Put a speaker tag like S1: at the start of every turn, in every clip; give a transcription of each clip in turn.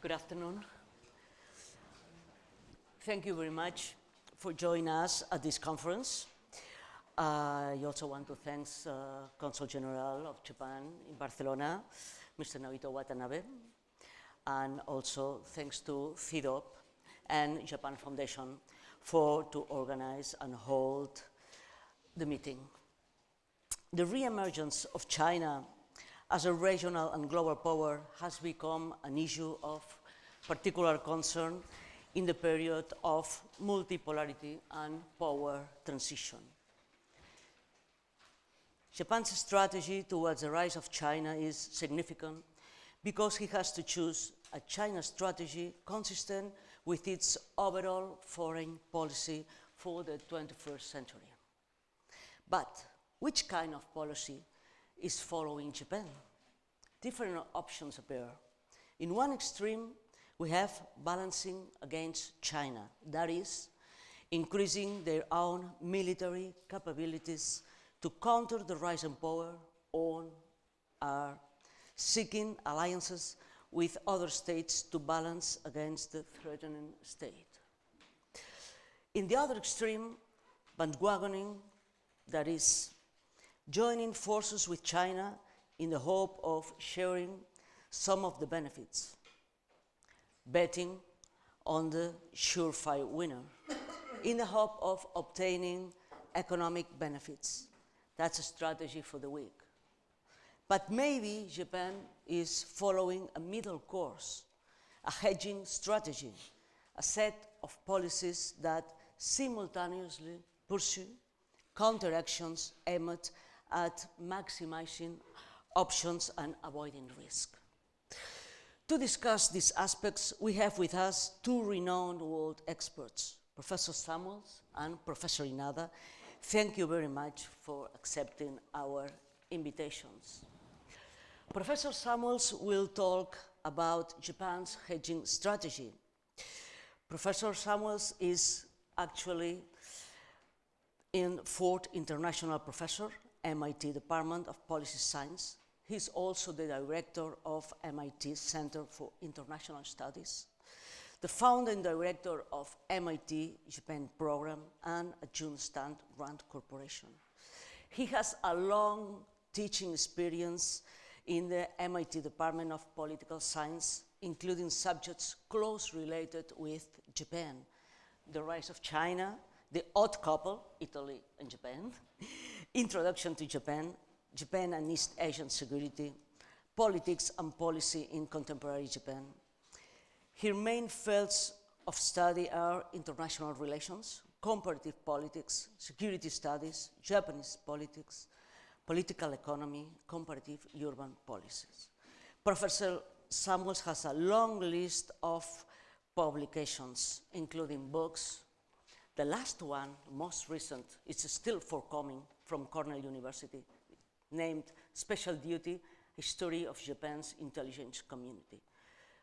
S1: Good afternoon. Thank you very much for joining us at this conference. I also want to thank Consul General of Japan in Barcelona, Mr. Naoto Watanabe, and also thanks to SIDO and Japan Foundation to organize and hold the meeting. The re-emergence of China as a regional and global power has become an issue of particular concern in the period of multipolarity and power transition. Japan's strategy towards the rise of China is significant because he has to choose a China strategy consistent with its overall foreign policy for the 21st century. But which kind of policy is following Japan? Different options appear. In one extreme, we have balancing against China, that is, increasing their own military capabilities to counter the rising power, or are seeking alliances with other states to balance against the threatening state. In the other extreme, bandwagoning, that is, joining forces with China in the hope of sharing some of the benefits, betting on the surefire winner in the hope of obtaining economic benefits. That's a strategy for the weak. But maybe Japan is following a middle course, a hedging strategy, a set of policies that simultaneously pursue counteractions aimed at maximizing options and avoiding risk. To discuss these aspects, we have with us two renowned world experts, Professor Samuels and Professor Inada. Thank you very much for accepting our invitations. Professor Samuels will talk about Japan's hedging strategy. Professor Samuels is actually in fourth international professor, MIT Department of Policy Science. He's also the director of MIT Center for International Studies, the founder and director of MIT Japan Program, and a June Stand Grant Corporation. He has a long teaching experience in the MIT Department of Political Science, including subjects closely related with Japan, the rise of China, the odd couple, Italy and Japan, introduction to Japan, Japan and East Asian security, politics and policy in contemporary Japan. Her main fields of study are international relations, comparative politics, security studies, Japanese politics, political economy, comparative urban policies. Professor Samuels has a long list of publications, including books. The last one, most recent, is still forthcoming from Cornell University, named Special Duty, History of Japan's Intelligence Community.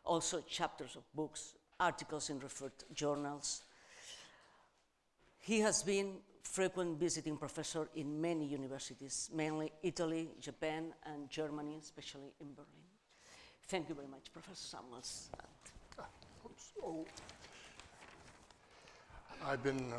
S1: Also chapters of books, articles in referred journals. He has been frequent visiting professor in many universities, mainly Italy, Japan, and Germany, especially in Berlin. Thank you very much, Professor Samuels.
S2: So, I've been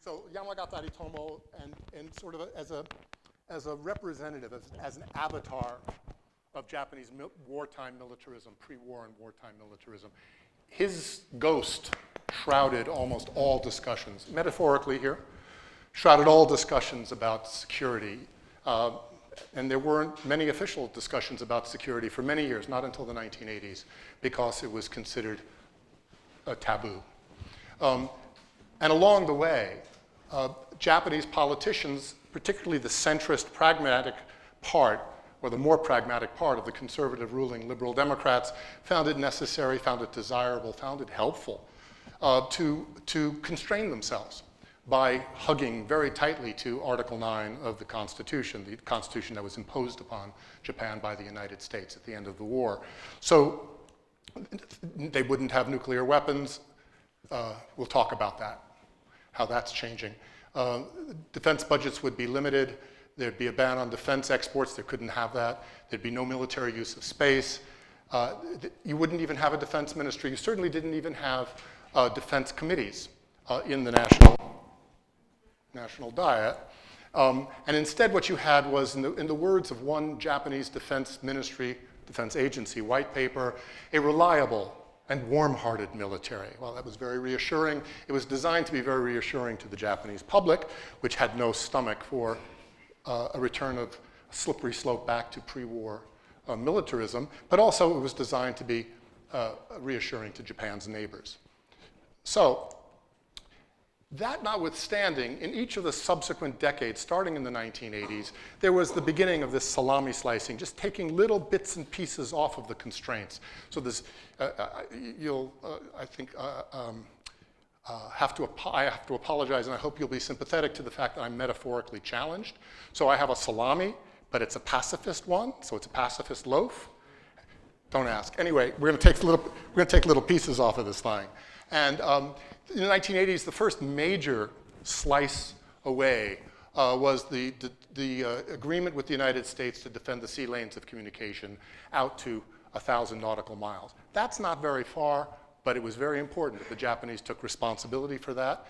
S2: So Yamagata Aritomo, and sort of as a representative, as an avatar of Japanese wartime militarism, pre-war and wartime militarism, his ghost shrouded almost all discussions, metaphorically here, shrouded all discussions about security. And there weren't many official discussions about security for many years, not until the 1980s, because it was considered a taboo. And along the way, Japanese politicians, particularly the centrist pragmatic part, or the more pragmatic part of the conservative ruling Liberal Democrats, found it necessary, found it desirable, found it helpful to constrain themselves by hugging very tightly to Article 9 of the Constitution that was imposed upon Japan by the United States at the end of the war. So they wouldn't have nuclear weapons. We'll talk about that, how that's changing. Defense budgets would be limited. There'd be a ban on defense exports. They couldn't have that. There'd be no military use of space. You wouldn't even have a defense ministry. You certainly didn't even have defense committees in the national diet. And instead what you had was, in the words of one Japanese defense ministry, defense agency white paper, a reliable and warm-hearted military. Well, that was very reassuring. It was designed to be very reassuring to the Japanese public, which had no stomach for a return of a slippery slope back to pre-war militarism, but also it was designed to be reassuring to Japan's neighbors. So, that notwithstanding, in each of the subsequent decades, starting in the 1980s, there was the beginning of this salami slicing, just taking little bits and pieces off of the constraints. So this, I think, I have to apologize, and I hope you'll be sympathetic to the fact that I'm metaphorically challenged. So I have a salami, but it's a pacifist one, so it's a pacifist loaf. Don't ask. Anyway, we're going to take little pieces off of this thing. And in the 1980s, the first major slice away was the agreement with the United States to defend the sea lanes of communication out to 1,000 nautical miles. That's not very far, but it was very important that the Japanese took responsibility for that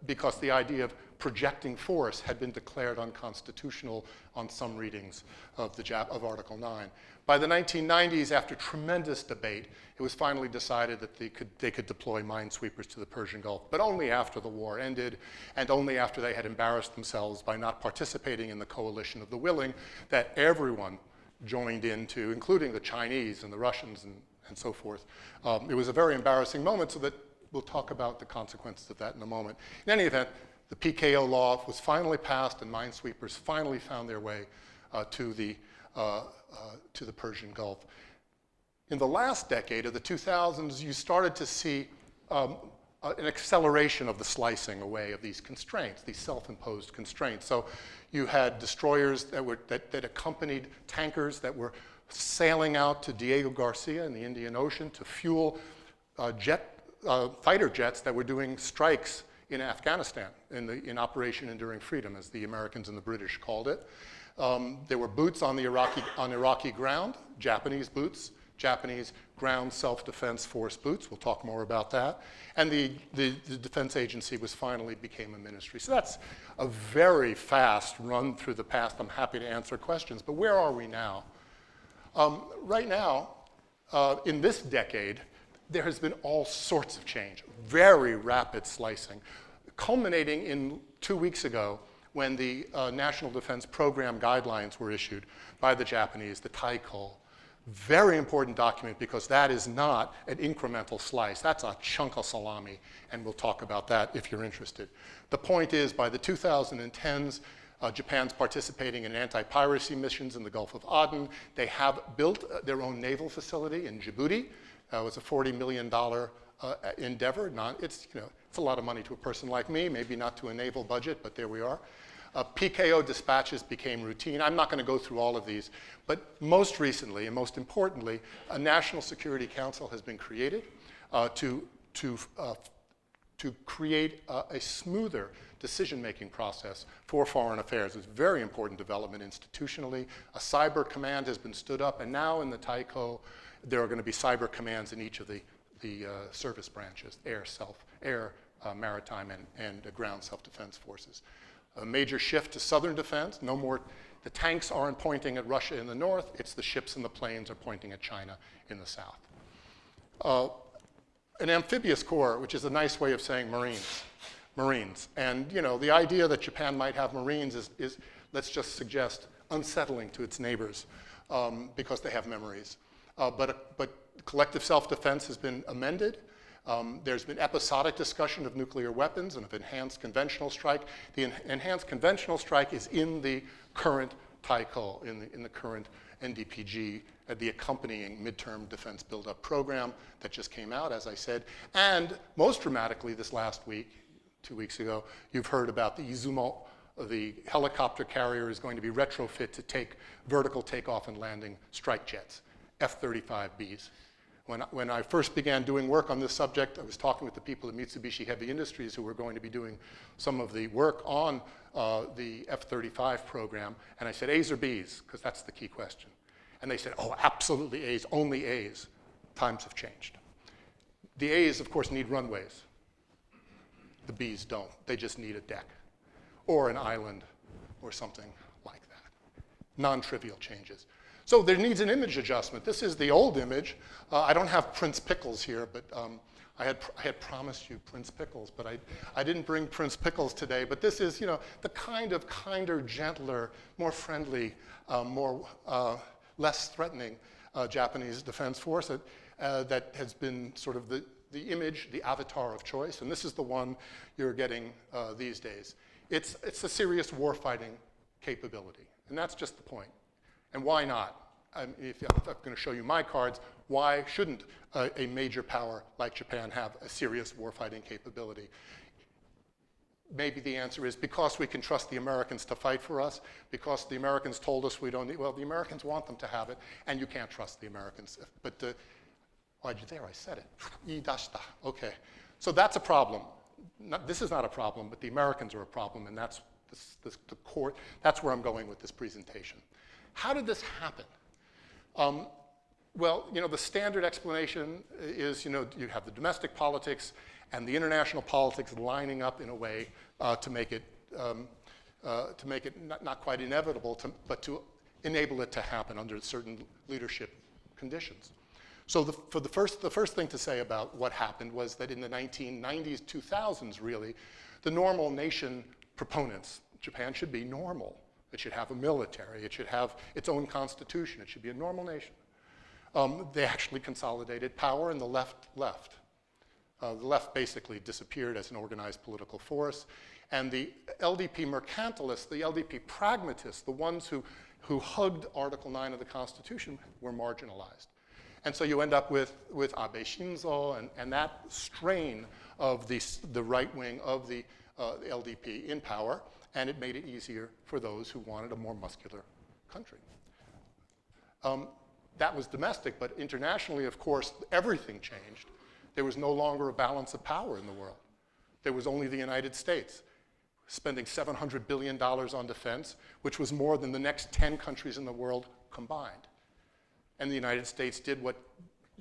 S2: because the idea of projecting force had been declared unconstitutional on some readings of Article 9. By the 1990s, after tremendous debate, it was finally decided that they could deploy minesweepers to the Persian Gulf, but only after the war ended, and only after they had embarrassed themselves by not participating in the coalition of the willing that everyone joined into, including the Chinese and the Russians and so forth. It was a very embarrassing moment, so that we'll talk about the consequences of that in a moment. In any event, the PKO law was finally passed, and minesweepers finally found their way to the Persian Gulf. In the last decade of the 2000s, you started to see an acceleration of the slicing away of these constraints, these self-imposed constraints. So you had destroyers that accompanied tankers that were sailing out to Diego Garcia in the Indian Ocean to fuel fighter jets that were doing strikes in Afghanistan, in Operation Enduring Freedom, as the Americans and the British called it. There were boots on Iraqi ground, Japanese boots, Japanese ground self-defense force boots. We'll talk more about that. And the defense agency finally became a ministry. So that's a very fast run through the past. I'm happy to answer questions, but where are we now? Right now, in this decade, there has been all sorts of change, very rapid slicing, culminating in 2 weeks ago when the National Defense Program guidelines were issued by the Japanese, the Taiko. Very important document because that is not an incremental slice. That's a chunk of salami, and we'll talk about that if you're interested. The point is, by the 2010s, Japan's participating in anti-piracy missions in the Gulf of Aden. They have built their own naval facility in Djibouti. It was a $40 million endeavor. It's a lot of money to a person like me, maybe not to a naval budget, but there we are. PKO dispatches became routine. I'm not going to go through all of these, but most recently and most importantly, a National Security Council has been created to create a smoother decision-making process for foreign affairs. It's a very important development institutionally. A cyber command has been stood up, and now in the Taiko, there are going to be cyber commands in each of the service branches: air, maritime and ground self-defense forces. A major shift to southern defense. No more, the tanks aren't pointing at Russia in the north. It's the ships and the planes are pointing at China in the south. An amphibious corps, which is a nice way of saying Marines. And you know, the idea that Japan might have Marines is let's just suggest, unsettling to its neighbors because they have memories. But collective self-defense has been amended. There's been episodic discussion of nuclear weapons and of enhanced conventional strike. The enhanced conventional strike is in the current TICO, in the current NDPG, the accompanying midterm defense buildup program that just came out, as I said. And most dramatically this last week, 2 weeks ago, you've heard about the Izumo, the helicopter carrier is going to be retrofit to take vertical takeoff and landing strike jets, F-35Bs. When I first began doing work on this subject, I was talking with the people at Mitsubishi Heavy Industries who were going to be doing some of the work on the F-35 program, and I said, A's or B's, because that's the key question. And they said, oh, absolutely A's, only A's. Times have changed. The A's, of course, need runways. The B's don't. They just need a deck or an island or something like that. Non-trivial changes. So there needs an image adjustment. This is the old image. I don't have Prince Pickles here, but I had promised you Prince Pickles, but I didn't bring Prince Pickles today. But this is, you know, the kind of kinder, gentler, more friendly, less threatening Japanese defense force that has been sort of the image, the avatar of choice. And this is the one you're getting these days. It's a serious warfighting capability, and that's just the point. And why not? If I'm going to show you my cards, why shouldn't a major power like Japan have a serious warfighting capability? Maybe the answer is because we can trust the Americans to fight for us, because the Americans told us we don't need, well, the Americans want them to have it, and you can't trust the Americans. But why'd you there? I said it. Idashita. Okay. So that's a problem. This is not a problem, but the Americans are a problem, and that's the core. That's where I'm going with this presentation. How did this happen? Well, you know, the standard explanation is, you know, you have the domestic politics and the international politics lining up in a way to make it not quite inevitable, but to enable it to happen under certain leadership conditions. So the first thing to say about what happened was that in the 1990s, 2000s really, the normal nation proponents, Japan should be normal. It should have a military. It should have its own constitution. It should be a normal nation. They actually consolidated power, and the left left. The left basically disappeared as an organized political force. And the LDP mercantilists, the LDP pragmatists, the ones who hugged Article 9 of the Constitution, were marginalized. And so you end up with Abe Shinzo and that strain of the right wing of the LDP in power. And it made it easier for those who wanted a more muscular country. That was domestic, but internationally, of course, everything changed. There was no longer a balance of power in the world. There was only the United States spending $700 billion on defense, which was more than the next 10 countries in the world combined. And the United States did what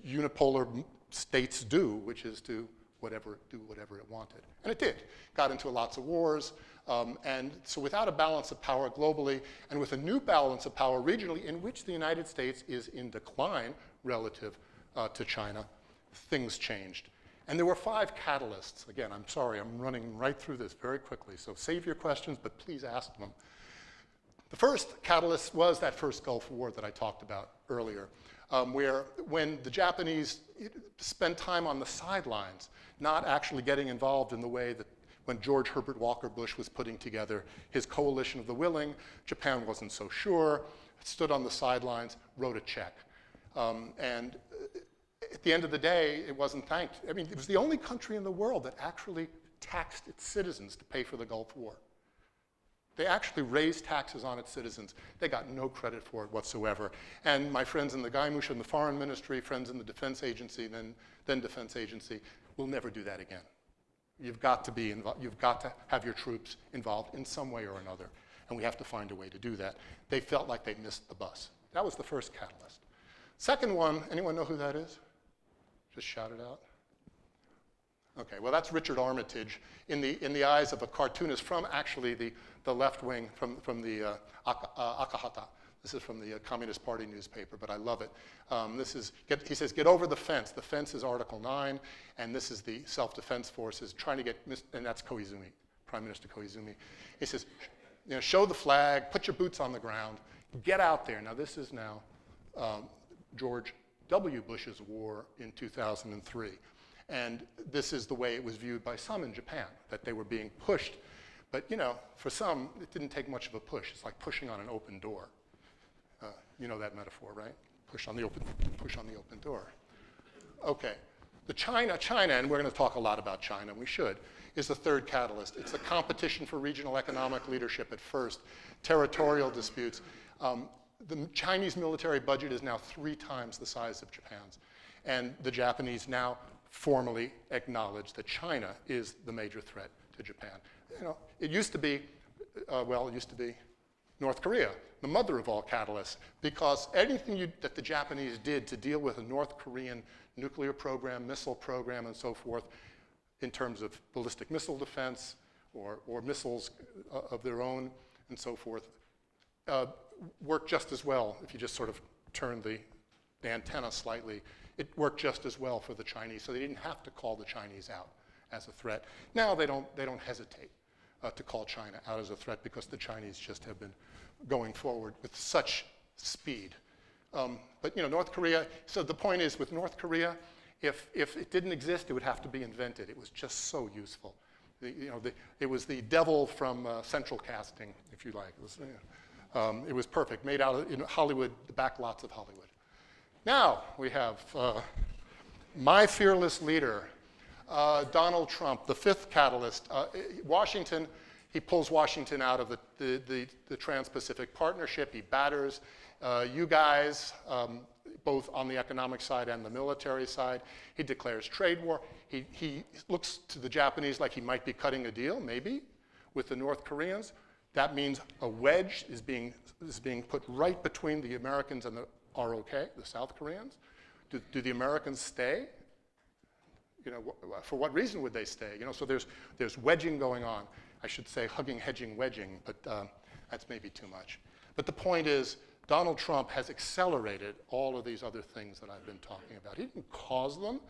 S2: unipolar states do, which is to do whatever it wanted. And it did. Got into lots of wars. And so without a balance of power globally, and with a new balance of power regionally, in which the United States is in decline relative to China, things changed. And there were 5 catalysts. Again, I'm sorry, I'm running right through this very quickly, so save your questions, but please ask them. The first catalyst was that first Gulf War that I talked about earlier, where when the Japanese spent time on the sidelines, not actually getting involved in the way that when George Herbert Walker Bush was putting together his coalition of the willing, Japan wasn't so sure, stood on the sidelines, wrote a check. And at the end of the day, it wasn't thanked. I mean, it was the only country in the world that actually taxed its citizens to pay for the Gulf War. They actually raised taxes on its citizens. They got no credit for it whatsoever. And my friends in the Gaimusha and the Foreign Ministry, friends in the Defense Agency, then Defense Agency, will never do that again. You've got to be involved. You've got to have your troops involved in some way or another. And we have to find a way to do that. They felt like they missed the bus. That was the first catalyst. Second one, anyone know who that is? Just shout it out. Okay, well that's Richard Armitage in the eyes of a cartoonist from actually the left wing, from the Akahata. This is from the Communist Party newspaper, but I love it. He says, get over the fence. The fence is Article 9, and this is the self-defense forces trying to get, and that's Koizumi, Prime Minister Koizumi. He says, show the flag, put your boots on the ground, get out there. Now this is now George W. Bush's war in 2003. And this is the way it was viewed by some in Japan, that they were being pushed. But for some, it didn't take much of a push. It's like pushing on an open door. You know that metaphor, right? Push on the open door. Okay, the China, and we're going to talk a lot about China, we should, is the third catalyst. It's a competition for regional economic leadership at first, territorial disputes. The Chinese military budget is now 3 times the size of Japan's. And the Japanese now formally acknowledge that China is the major threat to Japan. It used to be North Korea, the mother of all catalysts, because anything that the Japanese did to deal with a North Korean nuclear program, missile program, and so forth, in terms of ballistic missile defense or missiles of their own and so forth, worked just as well. If you just sort of turn the antenna slightly, it worked just as well for the Chinese, so they didn't have to call the Chinese out as a threat. Now they don't hesitate to call China out as a threat because the Chinese just have been going forward with such speed. But North Korea, so the point is with North Korea, if it didn't exist, it would have to be invented. It was just so useful. It was the devil from Central Casting, if you like. It was perfect, made out of Hollywood, the back lots of Hollywood. Now we have my fearless leader, Donald Trump, the 5th catalyst. Washington, he pulls Washington out of the Trans-Pacific Partnership. He batters you guys, both on the economic side and the military side. He declares trade war. He looks to the Japanese like he might be cutting a deal, maybe, with the North Koreans. That means a wedge is being put right between the Americans and the ROK, the South Koreans. Do the Americans stay? For what reason would they stay? So there's wedging going on. I should say hugging, hedging, wedging, but that's maybe too much. But the point is, Donald Trump has accelerated all of these other things that I've been talking about. He didn't cause them,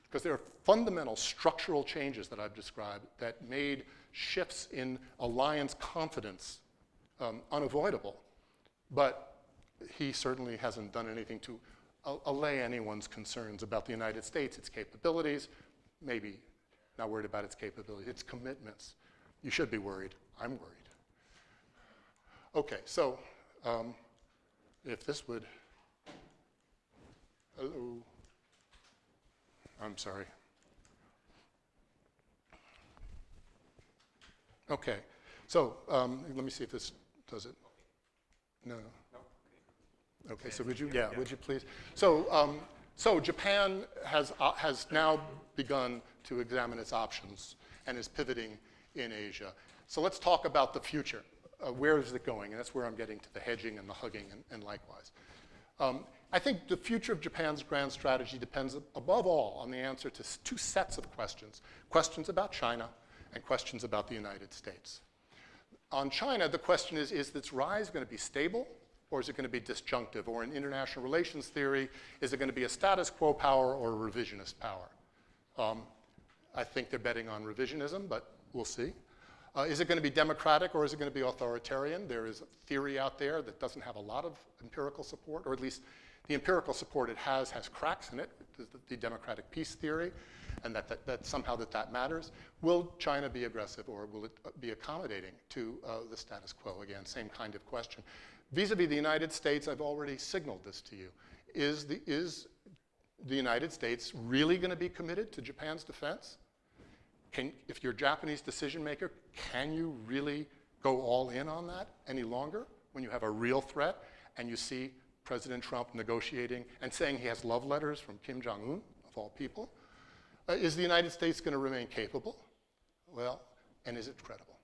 S2: because there are fundamental structural changes that I've described that made shifts in alliance confidence unavoidable. But he certainly hasn't done anything to allay anyone's concerns about the United States, its capabilities, maybe not worried about its capabilities, its commitments. You should be worried. I'm worried. Okay, so if this would, I'm sorry. Okay, so let me see if this does it. No. Okay, so would you please? So Japan has now begun to examine its options and is pivoting in Asia. So let's talk about the future. Where is it going? And that's where I'm getting to the hedging and the hugging and likewise. I think the future of Japan's grand strategy depends above all on the answer to 2 sets of questions. Questions about China and questions about the United States. On China, the question is its rise going to be stable, or is it going to be disjunctive? Or in international relations theory, is it going to be a status quo power or a revisionist power? I think they're betting on revisionism, but we'll see. Is it going to be democratic or is it going to be authoritarian? There is a theory out there that doesn't have a lot of empirical support, or at least the empirical support it has cracks in it, the democratic peace theory, and that somehow that matters. Will China be aggressive, or will it be accommodating to the status quo? Again, same kind of question. Vis-a-vis the United States, I've already signaled this to you. Is the United States really going to be committed to Japan's defense? If you're a Japanese decision maker, can you really go all in on that any longer when you have a real threat and you see President Trump negotiating and saying he has love letters from Kim Jong-un, of all people? Is the United States going to remain capable? Well, and is it credible?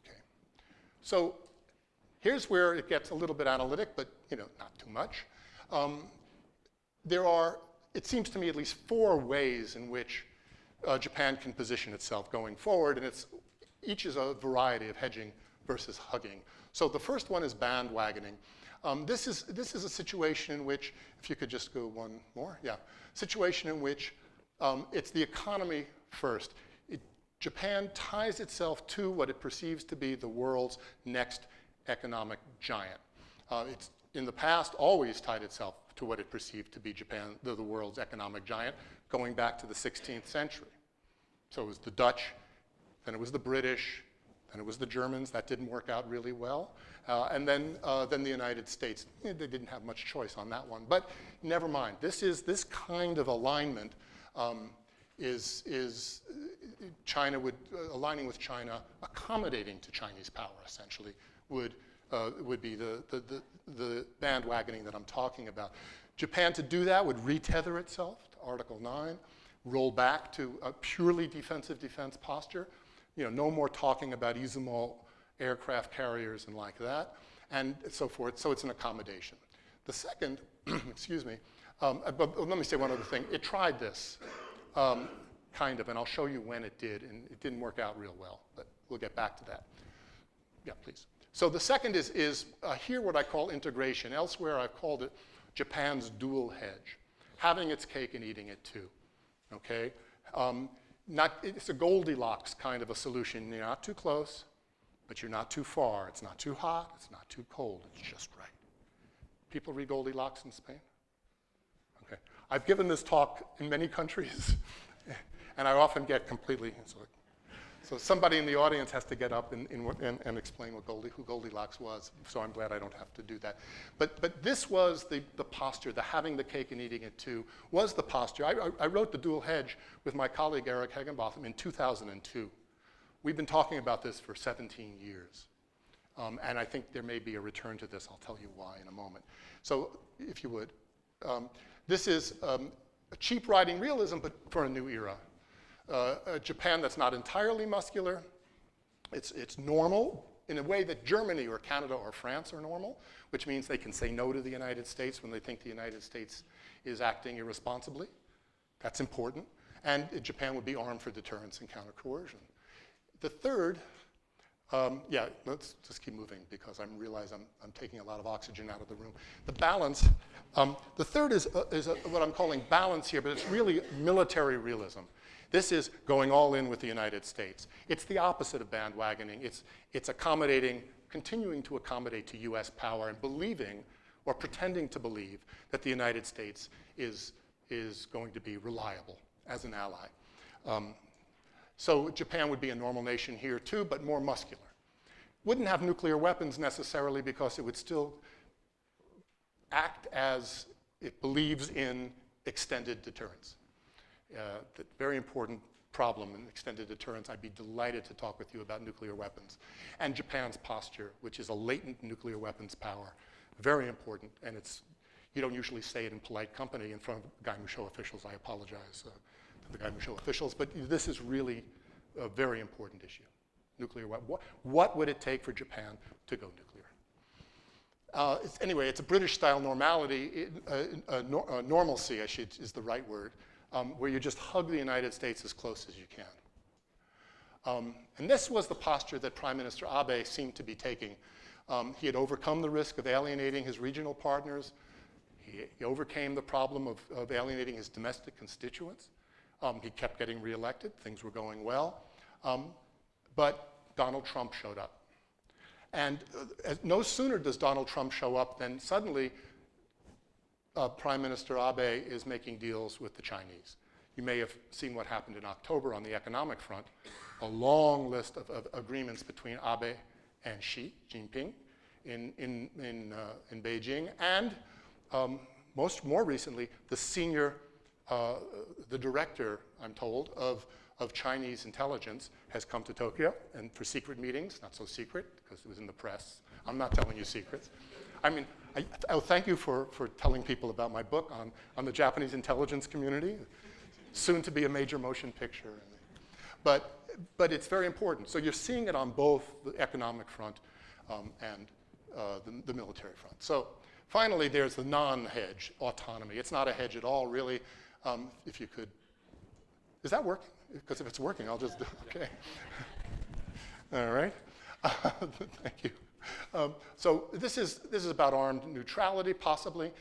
S2: Okay. So here's where it gets a little bit analytic, but not too much. There are, it seems to me, at least 4 ways in which Japan can position itself going forward, and each is a variety of hedging versus hugging. So the first one is bandwagoning. This is a situation in which, if you could just go one more, yeah, situation in which it's the economy first. Japan ties itself to what it perceives to be the world's next economic giant. It's in the past always tied itself to what it perceived to be the world's economic giant, going back to the 16th century. So it was the Dutch, then it was the British, then it was the Germans. That didn't work out really well. And then the United States. They didn't have much choice on that one. But never mind. This kind of alignment is China aligning with China, accommodating to Chinese power, essentially, would be the bandwagoning that I'm talking about. Japan, to do that, would retether itself to Article 9, roll back to a purely defensive defense posture. No more talking about Izumo aircraft carriers and like that, and so forth. So it's an accommodation. The second, excuse me, but let me say one other thing. It tried this, kind of, and I'll show you when it did, and it didn't work out real well, but we'll get back to that. Yeah, please. So the second is here what I call integration. Elsewhere I've called it Japan's dual hedge, having its cake and eating it too, okay? It's a Goldilocks kind of a solution. You're not too close, but you're not too far. It's not too hot, it's not too cold, it's just right. People read Goldilocks in Spain? Okay. I've given this talk in many countries, and I often get completely, so somebody in the audience has to get up and explain who Goldilocks was, so I'm glad I don't have to do that. But this was the posture, the having the cake and eating it too, was the posture. I wrote The Dual Hedge with my colleague Eric Hegenbotham in 2002. We've been talking about this for 17 years. And I think there may be a return to this. I'll tell you why in a moment. So if you would. This is a cheap riding realism, but for a new era. A Japan that's not entirely muscular. It's normal in a way that Germany or Canada or France are normal, which means they can say no to the United States when they think the United States is acting irresponsibly. That's important. And Japan would be armed for deterrence and counter-coercion. The third, yeah, let's just keep moving because I realize I'm taking a lot of oxygen out of the room. The balance, the third is what I'm calling balance here, but it's really military realism. This is going all in with the United States. It's the opposite of bandwagoning. It's accommodating, continuing to accommodate to US power and believing or pretending to believe that the United States is going to be reliable as an ally. So Japan would be a normal nation here too, but more muscular. Wouldn't have nuclear weapons necessarily because it would still act as it believes in extended deterrence. The very important problem in extended deterrence. I'd be delighted to talk with you about nuclear weapons. And Japan's posture, which is a latent nuclear weapons power. Very important, and you don't usually say it in polite company in front of Gaimusho officials. I apologize to the Gaimusho officials, but this is really a very important issue. Nuclear weapons. What would it take for Japan to go nuclear? Anyway, it's a British-style normality, normalcy, is the right word, where you just hug the United States as close as you can. And this was the posture that Prime Minister Abe seemed to be taking. He had overcome the risk of alienating his regional partners. He overcame the problem of alienating his domestic constituents. He kept getting reelected. Things were going well. But Donald Trump showed up. And no sooner does Donald Trump show up than suddenly Prime Minister Abe is making deals with the Chinese. You may have seen what happened in October on the economic front, a long list of agreements between Abe and Xi Jinping in Beijing, and more recently, the director, I'm told, of Chinese intelligence has come to Tokyo and for secret meetings, not so secret because it was in the press. I'm not telling you secrets. I mean, thank you for telling people about my book on the Japanese intelligence community, soon to be a major motion picture. But it's very important. So you're seeing it on both the economic front and the military front. So finally, there's the non-hedge autonomy. It's not a hedge at all, really. If you could, is that working? because if it's working, I'll just do okay. All right. Thank you. So this is about armed neutrality, possibly,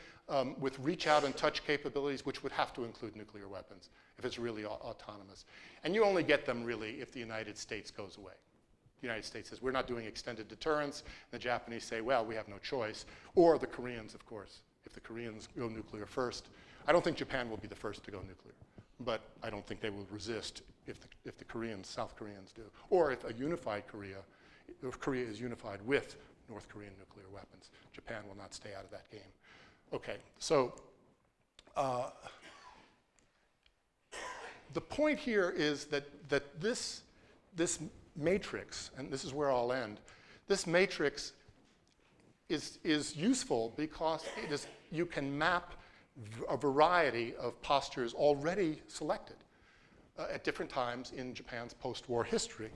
S2: with reach out and touch capabilities, which would have to include nuclear weapons if it's really autonomous. And you only get them really if the United States goes away. The United States says, we're not doing extended deterrence. And the Japanese say, well, we have no choice. Or the Koreans, of course. If the Koreans go nuclear first, I don't think Japan will be the first to go nuclear. But I don't think they will resist if the Koreans, South Koreans do. Or if a unified Korea, if Korea is unified with North Korean nuclear weapons, Japan will not stay out of that game. Okay, so the point here is that this matrix, and this is where I'll end, this matrix is useful because you can map a variety of postures already selected at different times in Japan's post-war history.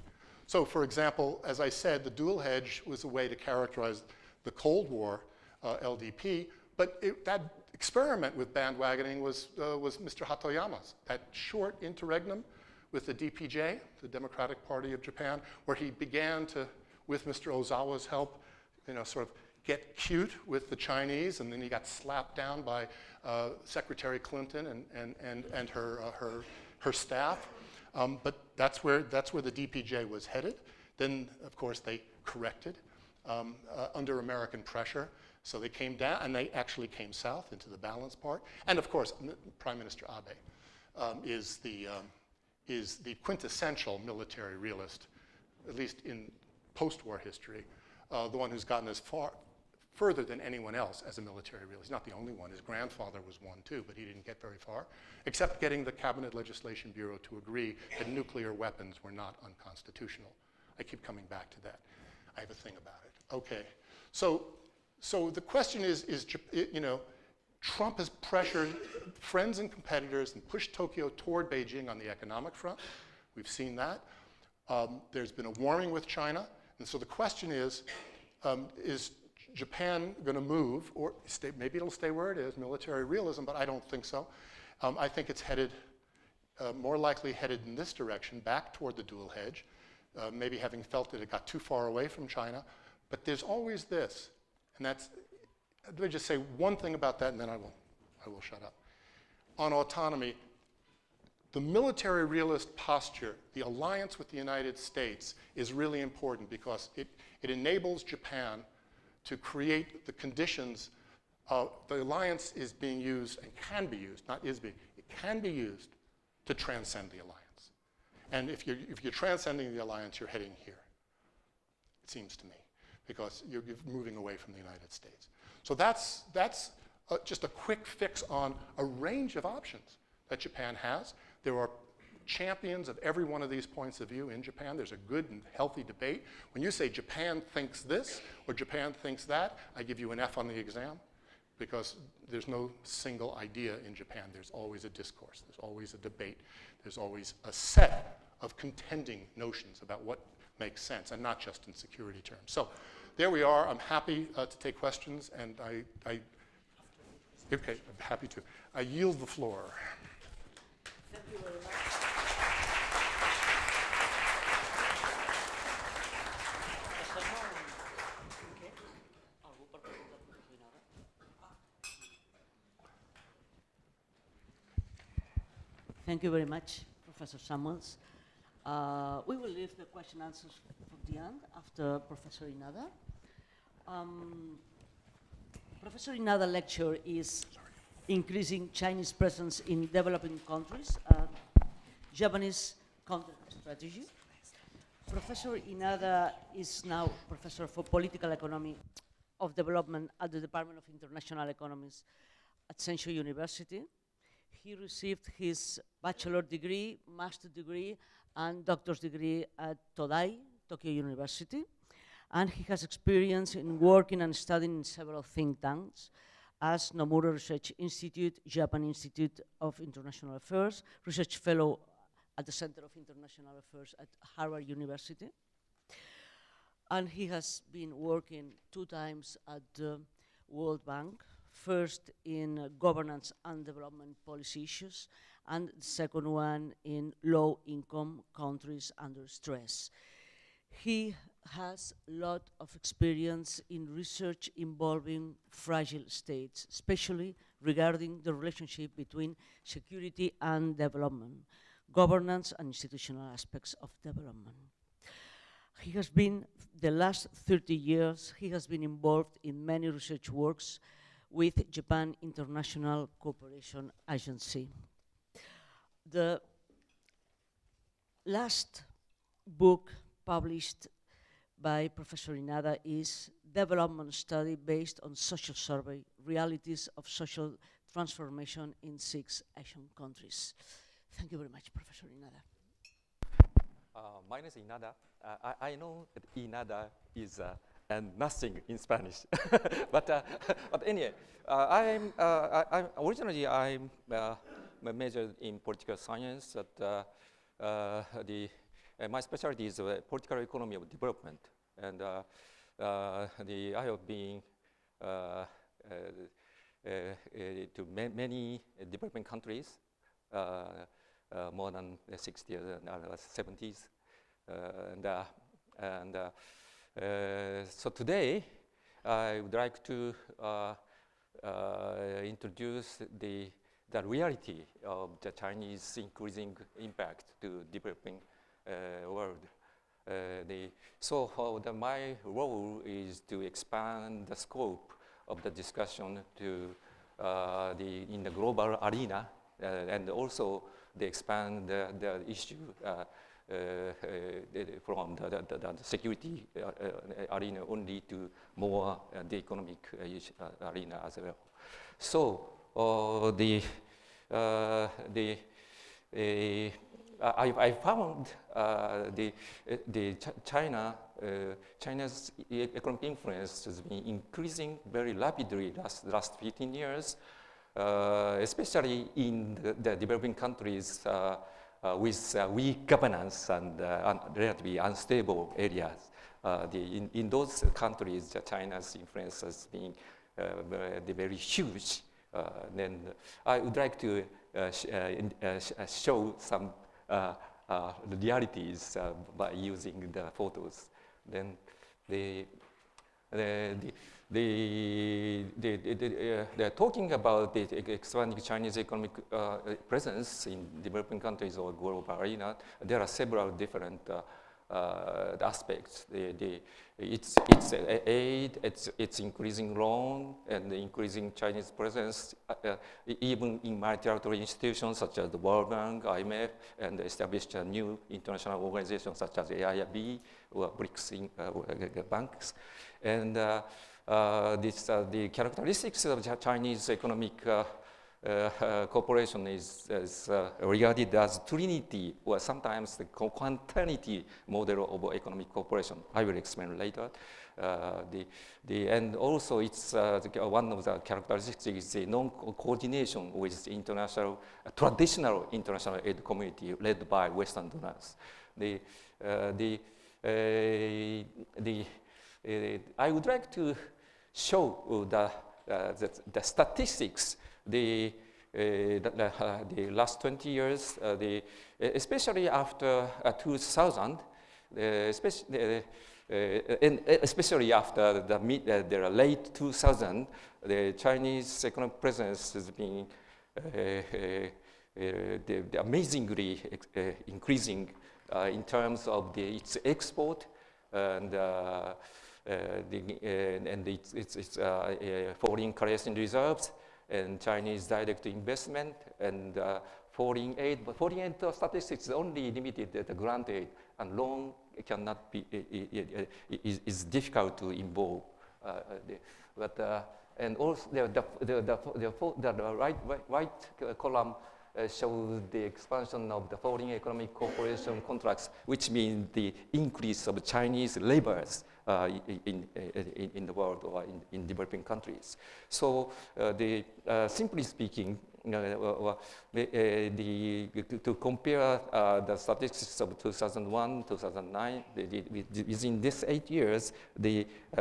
S2: So for example, as I said, the dual hedge was a way to characterize the Cold War LDP, but that experiment with bandwagoning was Mr. Hatoyama's, that short interregnum with the DPJ, the Democratic Party of Japan, where he began to, with Mr. Ozawa's help, sort of get cute with the Chinese, and then he got slapped down by Secretary Clinton and her staff. But that's where the DPJ was headed. Then, of course, they corrected under American pressure. So they came down, and they actually came south into the balance part. And of course, Prime Minister Abe is the quintessential military realist, at least in post-war history, the one who's gotten as further than anyone else as a military realist. He's not the only one. His grandfather was one too, but he didn't get very far, except getting the Cabinet Legislation Bureau to agree that nuclear weapons were not unconstitutional. I keep coming back to that. I have a thing about it. Okay, so the question is Trump has pressured friends and competitors and pushed Tokyo toward Beijing on the economic front. We've seen that. There's been a warming with China. And so the question is Japan going to move, or maybe it'll stay where it is, military realism, but I don't think so. I think it's headed, more likely headed in this direction, back toward the dual hedge, maybe having felt that it got too far away from China. But there's always this, and that's, let me just say one thing about that, and then I will shut up. On autonomy, the military realist posture, the alliance with the United States, is really important because it enables Japan to create the conditions. The alliance is being used and can be used, not is being, it can be used to transcend the alliance. And if you're transcending the alliance, you're heading here, it seems to me, because you're moving away from the United States. So that's just a quick fix on a range of options that Japan has. There are champions of every one of these points of view in Japan. There's a good and healthy debate. When you say Japan thinks this or Japan thinks that, I give you an F on the exam, because there's no single idea in Japan. There's always a discourse. There's always a debate. There's always a set of contending notions about what makes sense, and not just in security terms. So there we are. I'm happy to take questions, and okay, I'm happy to. I yield the floor.
S1: Thank you very much. Thank you very much, Professor Samuels. We will leave the question and answers for the end after Professor Inada. Professor Inada's lecture is Increasing Chinese Presence in Developing Countries, Japanese Counter Strategy. Professor Inada is now Professor for Political Economy of Development at the Department of International Economics at Senshu University. He received his bachelor degree, master degree, and doctor's degree at Todai, Tokyo University. And he has experience in working and studying in several think tanks as Nomura Research Institute, Japan Institute of International Affairs, Research Fellow at the Center of International Affairs at Harvard University. And he has been working 2 times at the World Bank, first in governance and development policy issues, and the second one in low-income countries under stress. He has a lot of experience in research involving fragile states, especially regarding the relationship between security and development, governance and institutional aspects of development. He has been, the last 30 years, he has been involved in many research works with Japan International Cooperation Agency. The last book published by Professor Inada is Development Study Based on Social Survey, Realities of Social Transformation in 6 Asian Countries. Thank you very much, Professor Inada.
S3: My name is Inada. I know that Inada is nothing in Spanish, but anyway, I'm originally I'm majored in political science. My specialty is political economy of development, and I have been to many developing countries, more than 60s and 70s, so today I would like to introduce the reality of the Chinese increasing impact to developing world. My role is to expand the scope of the discussion to in the global arena, and also they expand the issue from the security arena only to more the economic arena as well. So I found China's economic influence has been increasing very rapidly last 15 years, especially in the developing countries with weak governance and relatively unstable areas. In those countries, China's influence has been very huge. Then I would like to show some realities by using the photos. Then they're talking about the expanding Chinese economic presence in developing countries or global arena. There are several different aspects. It's aid, it's increasing loan, and increasing Chinese presence, even in multilateral institutions such as the World Bank, IMF, and established new international organizations such as AIIB or BRICS banks. And the characteristics of Chinese economic cooperation is regarded as trinity, or sometimes the quantity model of economic cooperation. I will explain later. And also it's one of the characteristics is the non-coordination with international, traditional international aid community led by Western donors. I would like to show the statistics. The last 20 years, especially after 2000, especially after the late 2000, the Chinese economic presence has been amazingly increasing in terms of its export and its foreign currency reserves, and Chinese direct investment, and foreign aid. But foreign aid statistics is only limited at the grant aid, and loan cannot be, is difficult to involve. And also the right column shows the expansion of the foreign economic cooperation contracts, which means the increase of Chinese laborers in the world or in developing countries. So simply speaking, to compare the statistics of 2001, 2009, within these 8 years,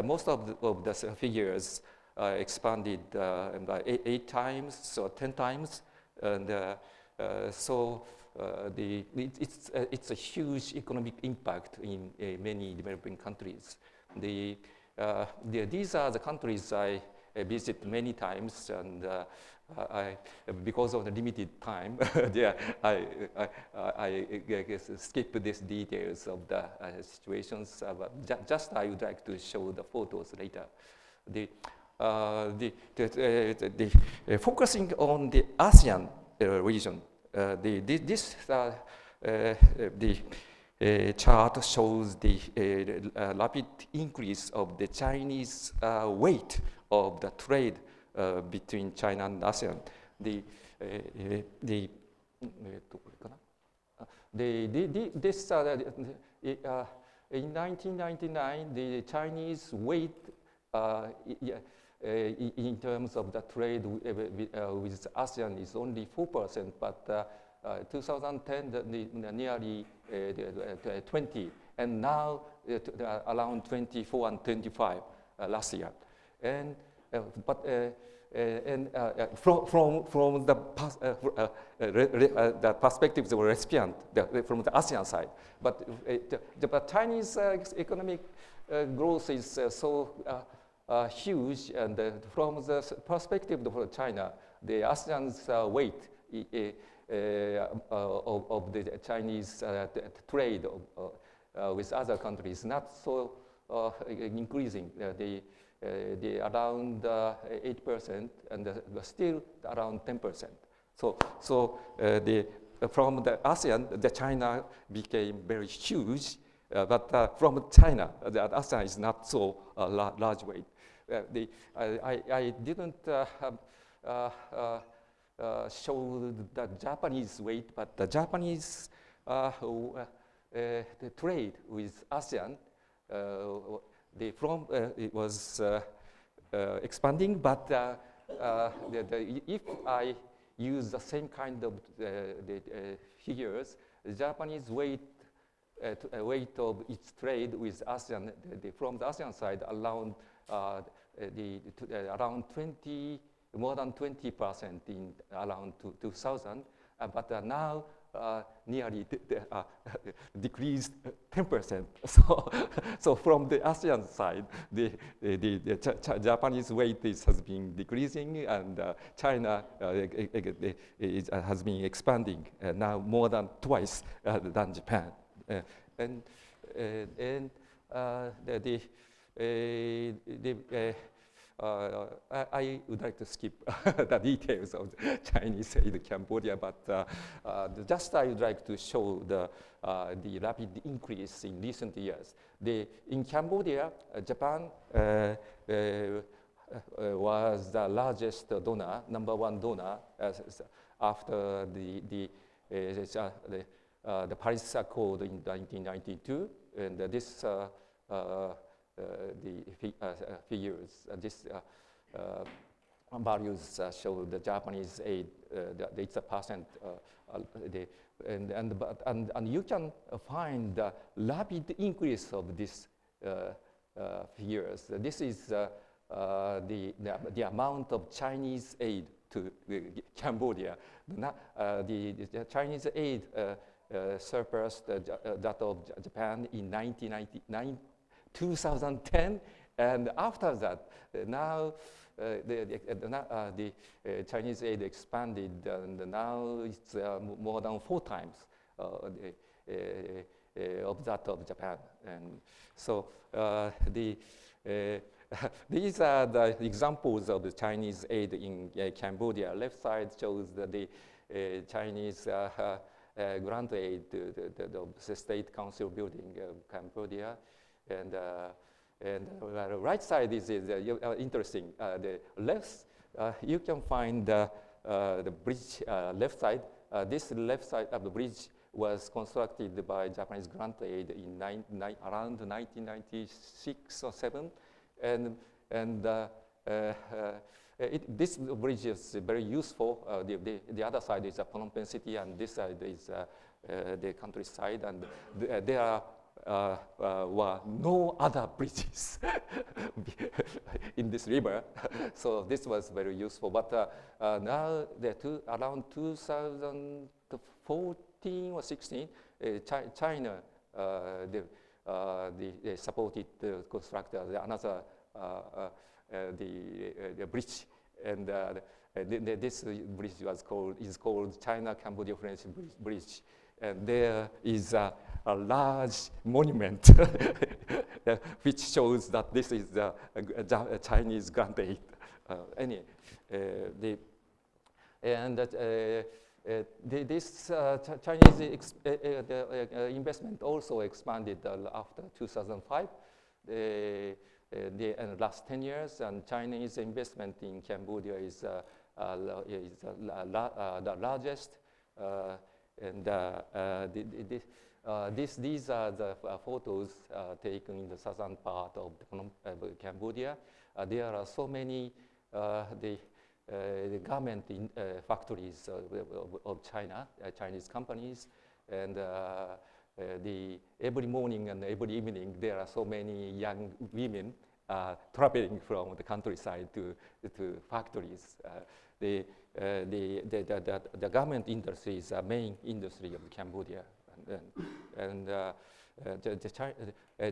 S3: most of the figures expanded by 8 times or 10 times. And It's a huge economic impact in many developing countries. These are the countries I visit many times, and because of the limited time, I skip these details of the situations. But just I would like to show the photos later. Focusing on the ASEAN region, this chart shows the rapid increase of the Chinese weight of the trade between China and ASEAN. In 1999, the Chinese weight in terms of the trade with ASEAN is only 4%, but 2010 nearly 20, and now around 24 and 25 last year. And from the perspectives of recipient, from the ASEAN side, but the Chinese economic growth is so huge, and from the perspective of China, the ASEAN's weight of the Chinese trade with other countries not so increasing. They around 8%, and still around 10%. So from the ASEAN, the China became very huge, but from China, the ASEAN is not so large weight. I didn't show the Japanese weight, but the Japanese the trade with ASEAN, it was expanding, but if I use the same kind of figures, the Japanese weight of its trade with ASEAN, from the ASEAN side, around around 20, more than 20% in around 2000, but now nearly decreased 10%. So from the ASEAN side, the Japanese weight has been decreasing, and China has been expanding, now more than twice than Japan. I would like to skip the details of Chinese aid in Cambodia, but just I would like to show the rapid increase in recent years. In Cambodia, Japan was the largest donor, #1 donor, after the Paris Accord in 1992, and this figures, this values show the Japanese aid, it's a percent, and you can find the rapid increase of these figures. This is the amount of Chinese aid to Cambodia. The Chinese aid surpassed that of Japan in 2010, and after that, now the Chinese aid expanded, and now it's more than 4 times of that of Japan. And so these are the examples of the Chinese aid in Cambodia. Left side shows the Chinese grant aid to the State Council building of Cambodia. And the right side is interesting. The left, you can find the bridge left side. This left side of the bridge was constructed by Japanese grant aid in around 1996 or 7, and this bridge is very useful. The other side is Phnom Penh city, and this side is the countryside, and there are were no other bridges in this river. So this was very useful. But now, around 2014 or 16, China they supported the construct another the bridge, and this bridge is called China-Cambodia French Bridge, and there is a large monument which shows that this is a Chinese grant aid. Anyway, this Chinese investment also expanded after 2005. The last 10 years, and Chinese investment in Cambodia is the largest. These are the photos taken in the southern part of Cambodia. There are so many the garment factories of China, Chinese companies, and every morning and every evening there are so many young women traveling from the countryside to factories. The garment industry is a main industry of Cambodia,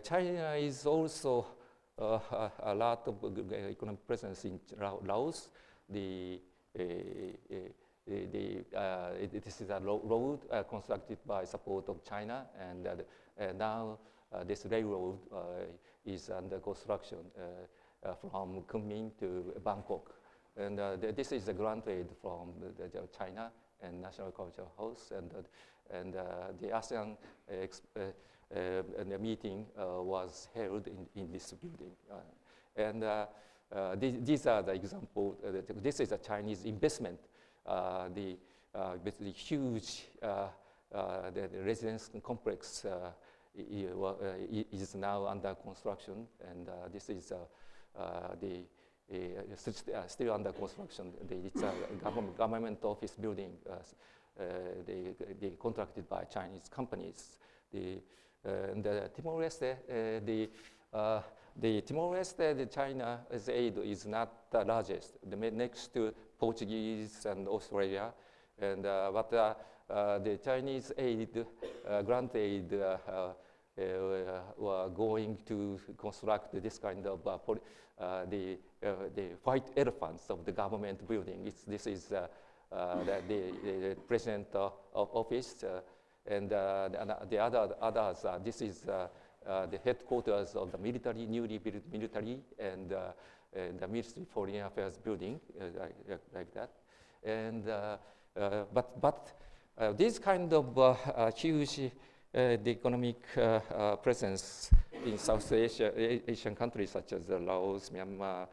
S3: China is also a lot of economic presence in Laos. This is a road constructed by support of China, and now this railroad is under construction from Kunming to Bangkok. And this is a grant aid from China and National Cultural House, and the ASEAN the meeting was held in this building. These are the examples. This is a Chinese investment. The huge the residence complex is now under construction, and this is still under construction. It's a government office building. They contracted by Chinese companies. Timor-Leste, the Timor-Leste, the China's aid is not the largest. Next to Portuguese and Australia, and but the Chinese aid, grant aid, were going to construct this kind of the white elephants of the government building. This is the president office, and the others. This is the headquarters of the military, newly built military, and the Ministry of Foreign Affairs building, like that. And but this kind of huge the economic presence in South Asian countries such as Laos, Myanmar,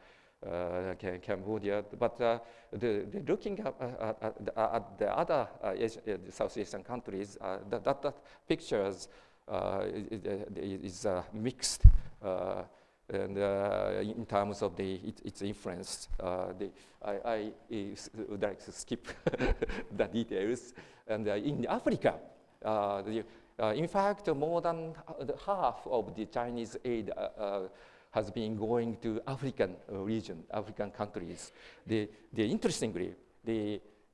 S3: Cambodia, but looking at the other South Asian countries, that pictures is mixed, and in terms of its influence. I would like to skip the details. And in Africa, in fact, more than half of the Chinese aid has been going to African region, African countries. Interestingly,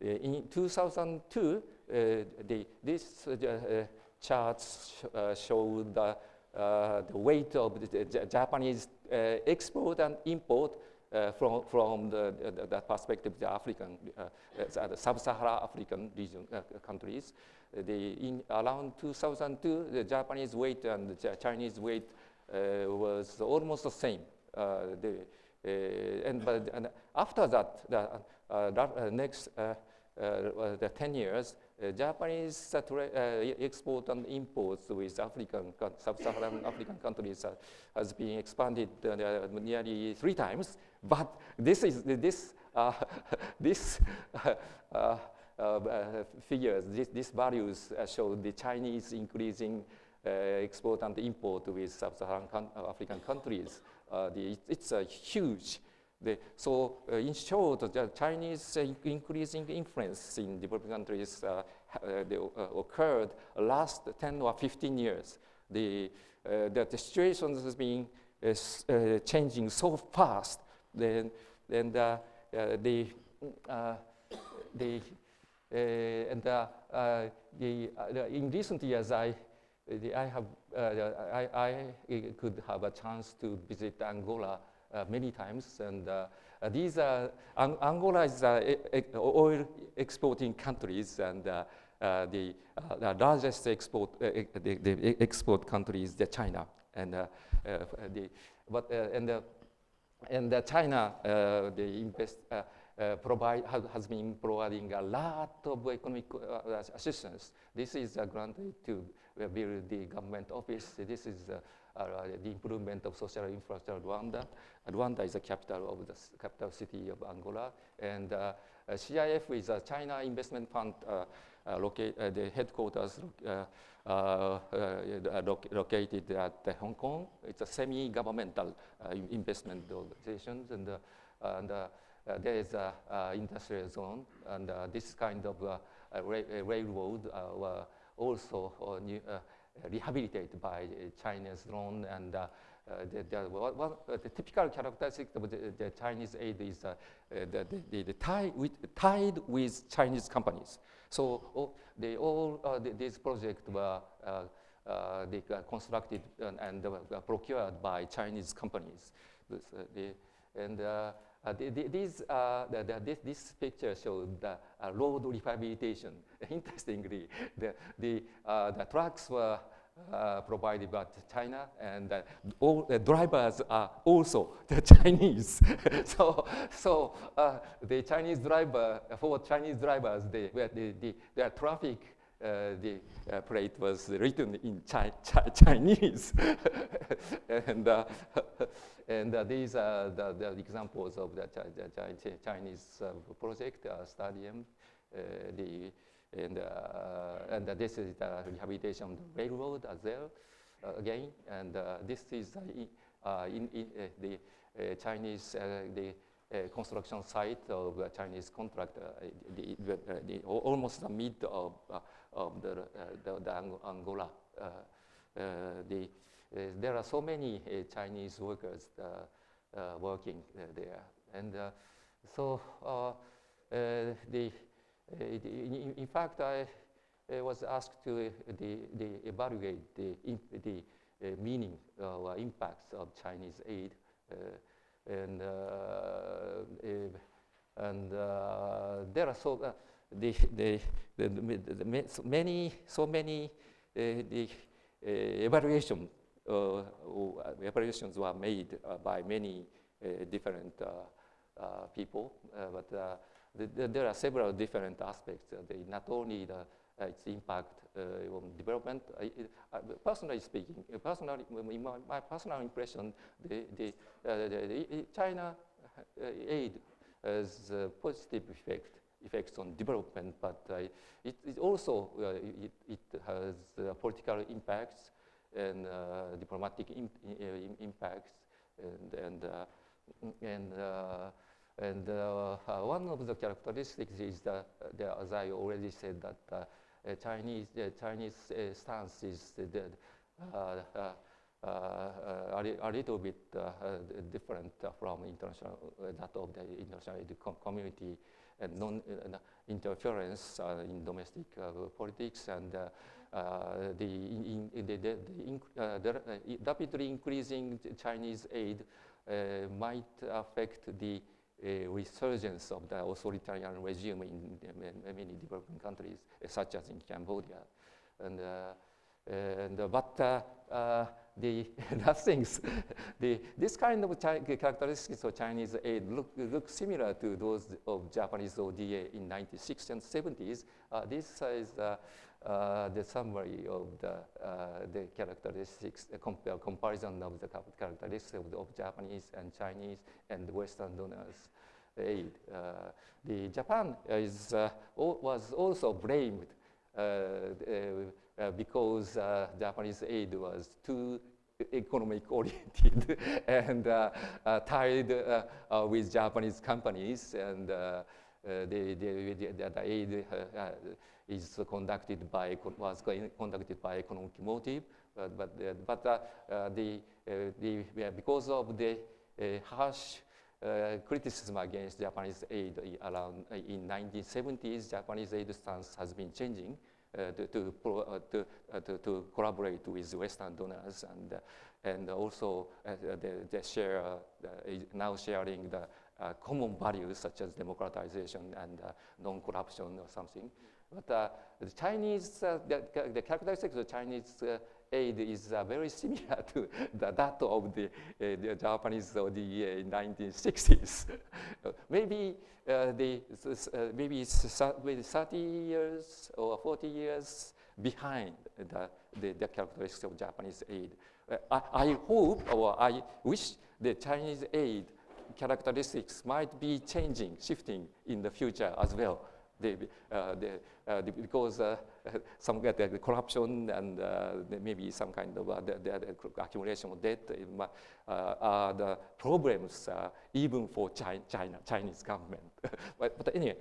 S3: in 2002, this charts show the weight of the Japanese export and import from the perspective of the African, the sub-Saharan African region countries. In around 2002, the Japanese weight and the Chinese weight was almost the same. And after that, the next the 10 years, Japanese export and imports with sub-Saharan African countries has been expanded nearly 3 times. But this figures, these values show the Chinese increasing export and import with sub-Saharan African countries. It's a huge. So in short, the Chinese increasing influence in developing countries occurred last 10 or 15 years. the situation has been changing so fast. In recent years, I could have a chance to visit Angola many times, and Angola is oil exporting countries, and the largest export country is China, and China has been providing a lot of economic assistance. This is granted to build the government office. This is the improvement of social infrastructure. Rwanda is the capital of the capital city of Angola, and CIF is a China Investment Fund. The headquarters located at Hong Kong. It's a semi-governmental investment organization, and there is an industrial zone, and this kind of railroad were also rehabilitated by China's loan, and the typical characteristic of the Chinese aid is tied with Chinese companies. So these projects were constructed and procured by Chinese companies. This picture shows the road rehabilitation. Interestingly, the trucks were provided by China, and all the drivers are also the Chinese. so the Chinese driver, for Chinese drivers, their traffic plate was written in Chinese. And these are the examples of the Chinese project, stadium, and this is the rehabilitation of the railroad as well, again. And this is the Chinese construction site of the Chinese contractor, almost the mid of the Angola. There are so many Chinese workers working there, and in fact, I was asked to evaluate the meaning or impacts of Chinese aid, and there are so many evaluations were made by many different people, but there are several different aspects. Not only its impact on development. Personally speaking, in my personal impression, the China aid has positive effects on development, but it also it has political impacts and diplomatic impacts, and one of the characteristics is that, as I already said, that Chinese stance is a little bit different from that of the international community, and non-interference in domestic politics, and the rapidly increasing Chinese aid might affect the resurgence of the authoritarian regime in many developing countries, such as in Cambodia, this kind of characteristics of Chinese aid look similar to those of Japanese ODA in 1960s and 70s. This is the summary of the characteristics, comparison of the characteristics of Japanese and Chinese and Western donors aid. Japan was also blamed because Japanese aid was too economic oriented and tied with Japanese companies, and the aid is conducted by economic motive, because of the harsh criticism against Japanese aid around in 1970s, Japanese aid stance has been changing to collaborate with Western donors, and also they share now sharing the common values such as democratization and non-corruption or something. But the Chinese, the characteristics of Chinese aid is very similar to that of the Japanese of the 1960s. maybe maybe it's 30 years or 40 years behind the characteristics of Japanese aid. I hope, or I wish, the Chinese aid characteristics might be changing, shifting in the future as well. Because some the corruption and maybe some kind of the accumulation of debt are the problems even for Chinese government. but anyway,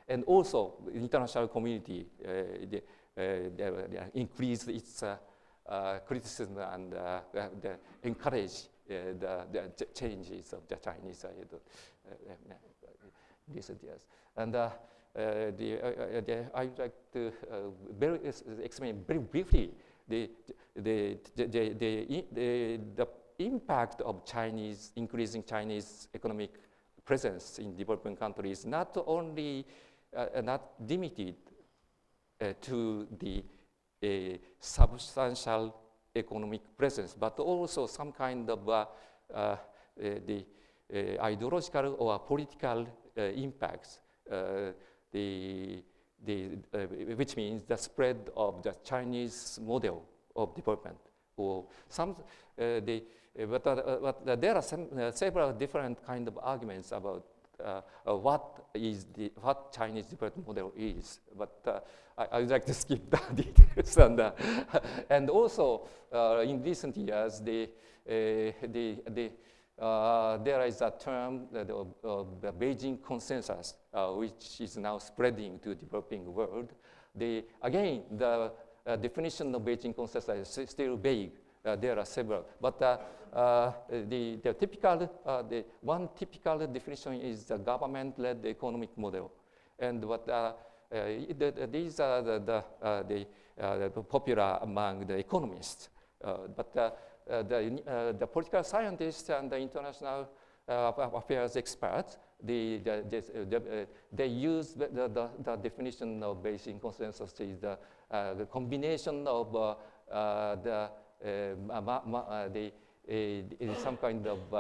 S3: and also the international community increase its criticism and encourage the changes of the Chinese side. Recent years. And I would like to explain very briefly the impact of increasing Chinese economic presence in developing countries, not only not limited to the substantial economic presence, but also some kind of the ideological or political impacts, which means the spread of the Chinese model of development. Or some, but there are several different kind of arguments about what Chinese development model is. But I would like to skip the details. And also, in recent years, there is a term, the Beijing consensus, which is now spreading to the developing world. Again, the definition of Beijing consensus is still vague. There are several, but the one typical definition is the government-led economic model, and these are the popular among the economists, but the political scientists and the international affairs experts, they use the definition of Beijing consensus is the combination of some kind of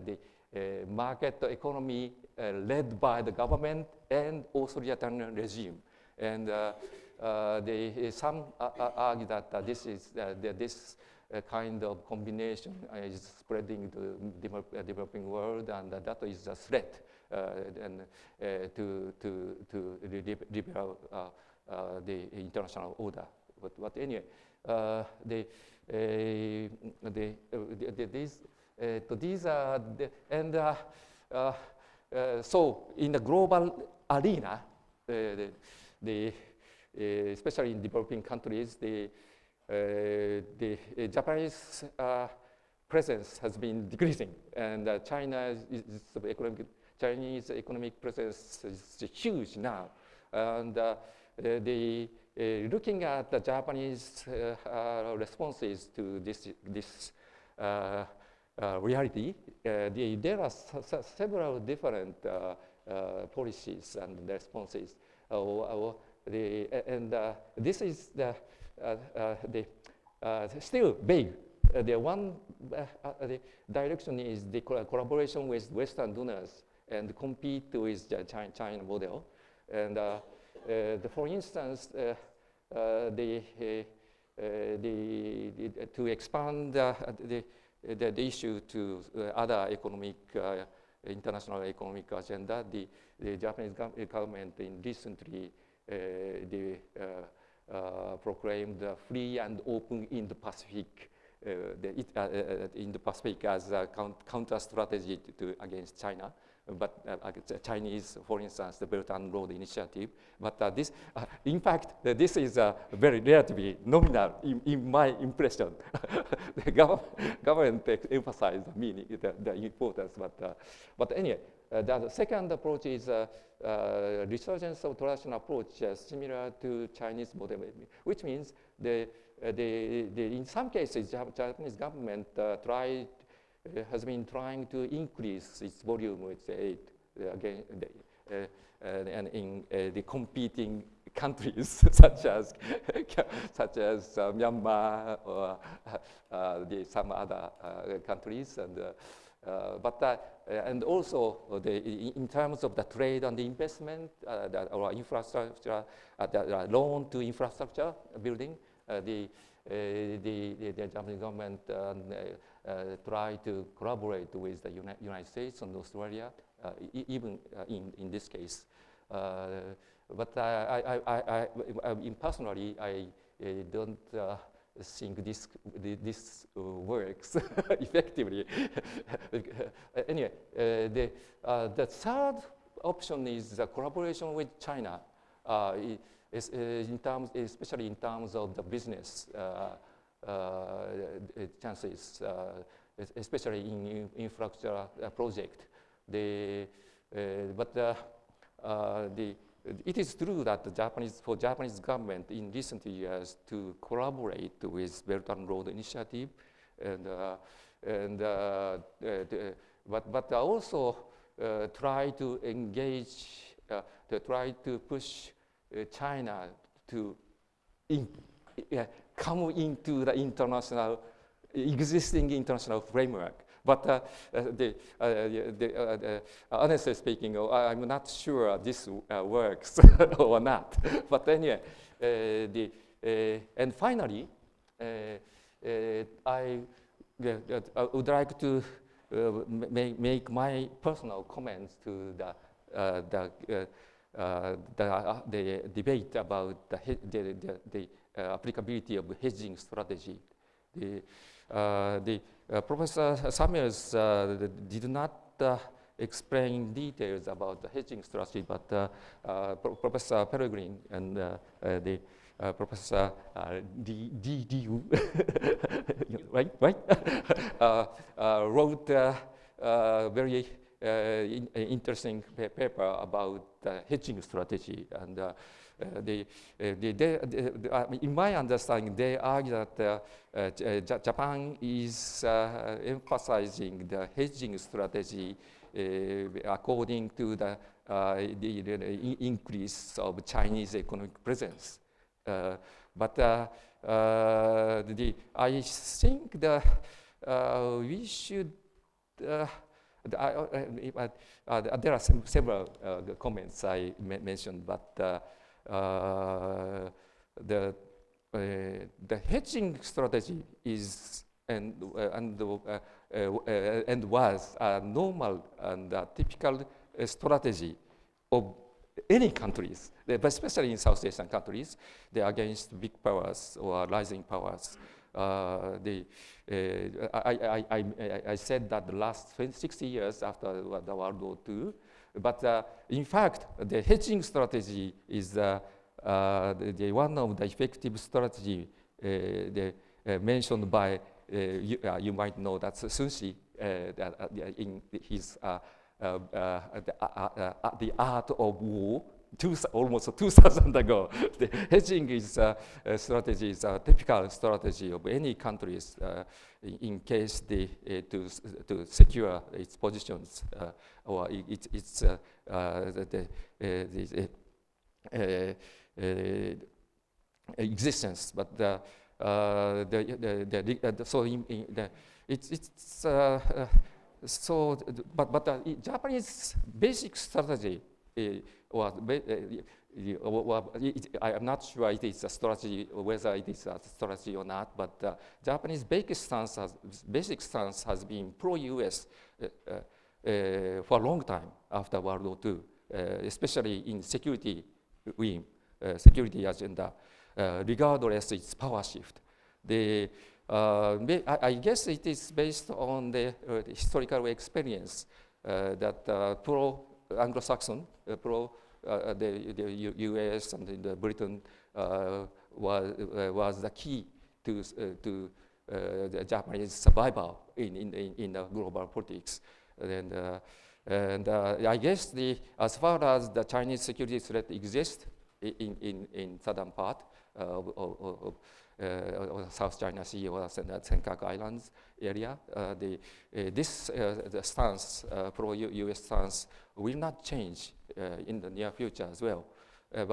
S3: the market economy led by the government and authoritarian regime, and some argue that this is this kind of combination is spreading to the developing world, and that is a threat to liberal the international order. But anyway, these are so in the global arena, especially in developing countries, the Japanese presence has been decreasing, and Chinese economic presence is huge now, and looking at the Japanese responses to this reality, there are several different policies and responses. This is still vague. The one the direction is the collaboration with Western donors and compete with the China model. And for instance, to expand the issue to other economic, international economic agenda, the Japanese government recently proclaimed free and open Indo-Pacific, Indo-Pacific as a counter strategy against China. but Chinese, for instance, the Belt and Road Initiative. But this, in fact, this is very relatively nominal in my impression. The government emphasized the meaning, the importance. But anyway, the second approach is resurgence of traditional approach similar to Chinese model, which means in some cases, Japanese government has been trying to increase its volume with aid again, and in the competing countries such as Myanmar or some other countries, and also in terms of the trade and the investment or infrastructure, the loan to infrastructure building, the Japanese government try to collaborate with the United States and Australia, even in this case. But personally, I don't think this works effectively. Anyway, the third option is the collaboration with China, especially in terms of the business chances, especially in infrastructure project. It is true that for Japanese government in recent years to collaborate with Belt and Road Initiative, but also try to engage, to try to push China to come into the existing international framework. But honestly speaking, I'm not sure this works or not. But anyway, and finally, I would like to make my personal comments to the debate about the applicability of hedging strategy. Professor Samuels did not explain details about the hedging strategy, but Professor Pelegrín and Professor D.D.U. right? Wrote a very interesting paper about the hedging strategy. And in my understanding, they argue that Japan is emphasizing the hedging strategy according to the increase of Chinese economic presence. But I think we should. There are several comments I mentioned, but the hedging strategy is and was a normal and typical strategy of any countries, but especially in South Asian countries. They are against big powers or rising powers. I said that the last 60 years after the World War II, but in fact, the hedging strategy is one of the effective strategy mentioned by, you might know that Sun Shi in his The Art of War, almost 2,000 ago. The hedging strategy is a typical strategy of any countries in case to secure its positions or its existence. But but the Japanese basic strategy. I am not sure it is a strategy, whether it is a strategy or not, but Japanese basic stance has been pro-US for a long time after World War II, especially in security agenda, regardless its power shift. I guess it is based on the historical experience. that pro-Anglo-Saxon, pro the U.S. and the Britain was the key to the Japanese survival in global politics. And I guess as far as the Chinese security threat exists in southern part of South China Sea or Senkaku Islands area, the stance, pro-U.S. stance, will not change in the near future as well. It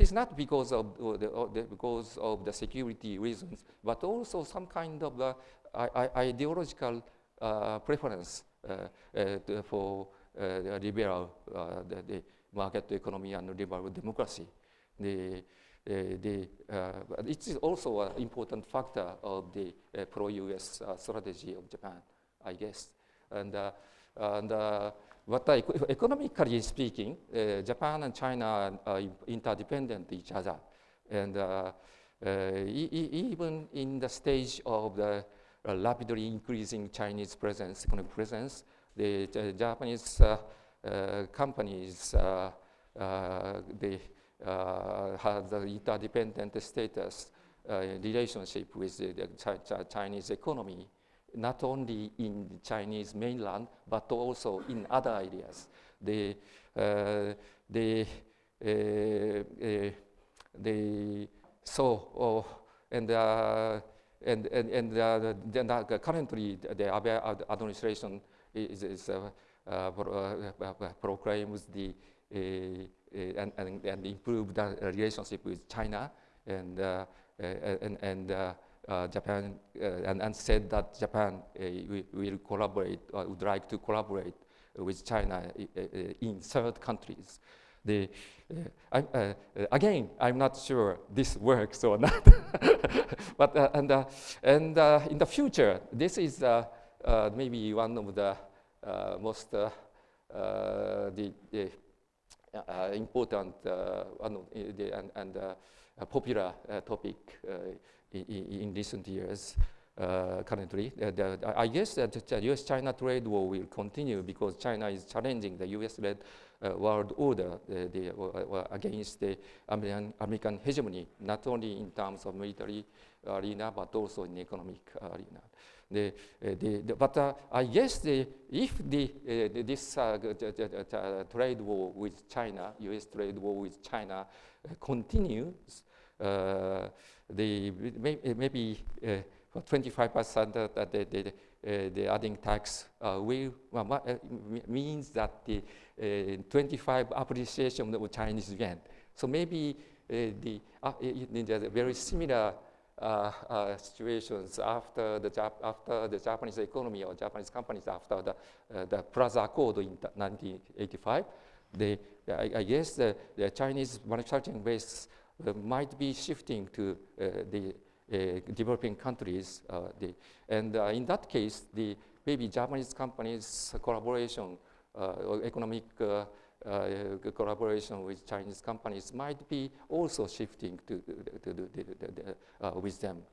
S3: is not because of the security reasons, but also some kind of ideological preference for the liberal the market economy and liberal democracy. It is also an important factor of the pro-U.S. strategy of Japan, I guess. But economically speaking, Japan and China are interdependent each other. And even in the stage of the rapidly increasing Chinese presence, economic presence, the Japanese companies they have the interdependent status relationship with the Chinese economy, not only in the Chinese mainland, but also in other areas. Then currently the Abe administration proclaims and improve the relationship with China and Japan and said that Japan will collaborate or would like to collaborate with China in third countries. Again, I'm not sure this works or not. But in the future, this is maybe one of the most important and popular topic in recent years. Currently, I guess that the U.S.-China trade war will continue because China is challenging the U.S.-led world order against the American hegemony, not only in terms of military arena, but also in economic arena. But I guess if this trade war with China, U.S. trade war with China continues, maybe 25% the adding tax means that the 25 appreciation of Chinese yuan. So maybe in the very similar situations after the Japanese economy or Japanese companies after the Plaza Accord in 1985, I guess the Chinese manufacturing base might be shifting to the developing countries, and in that case, maybe Japanese companies' collaboration, or economic collaboration with Chinese companies might be also shifting to with them.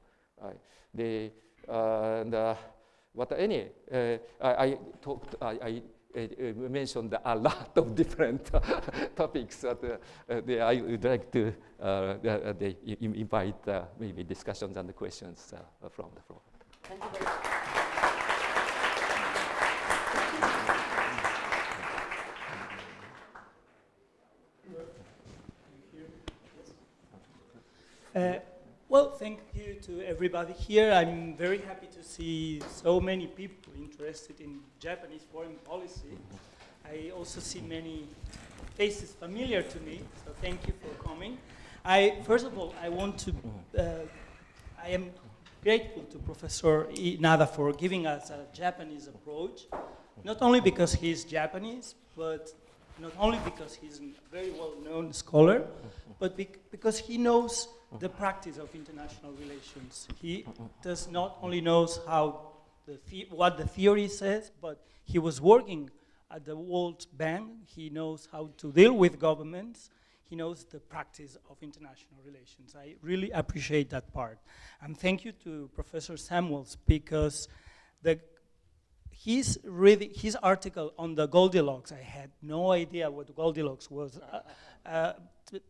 S3: But anyway, I mentioned a lot of different topics that I would like to invite maybe discussions and questions from the floor.
S1: Thank you very much.
S4: Well, thank you to everybody here. I'm very happy to see so many people interested in Japanese foreign policy. I also see many faces familiar to me, so thank you for coming. First of all, I am grateful to Professor Inada for giving us a Japanese approach, not only because he's Japanese, but not only because he's a very well-known scholar, but because he knows the practice of international relations. He does not only knows how what the theory says, but he was working at the World Bank. He knows how to deal with governments. he knows the practice of international relations. I really appreciate that part. And thank you to Professor Samuels, because his article on the Goldilocks, I had no idea what Goldilocks was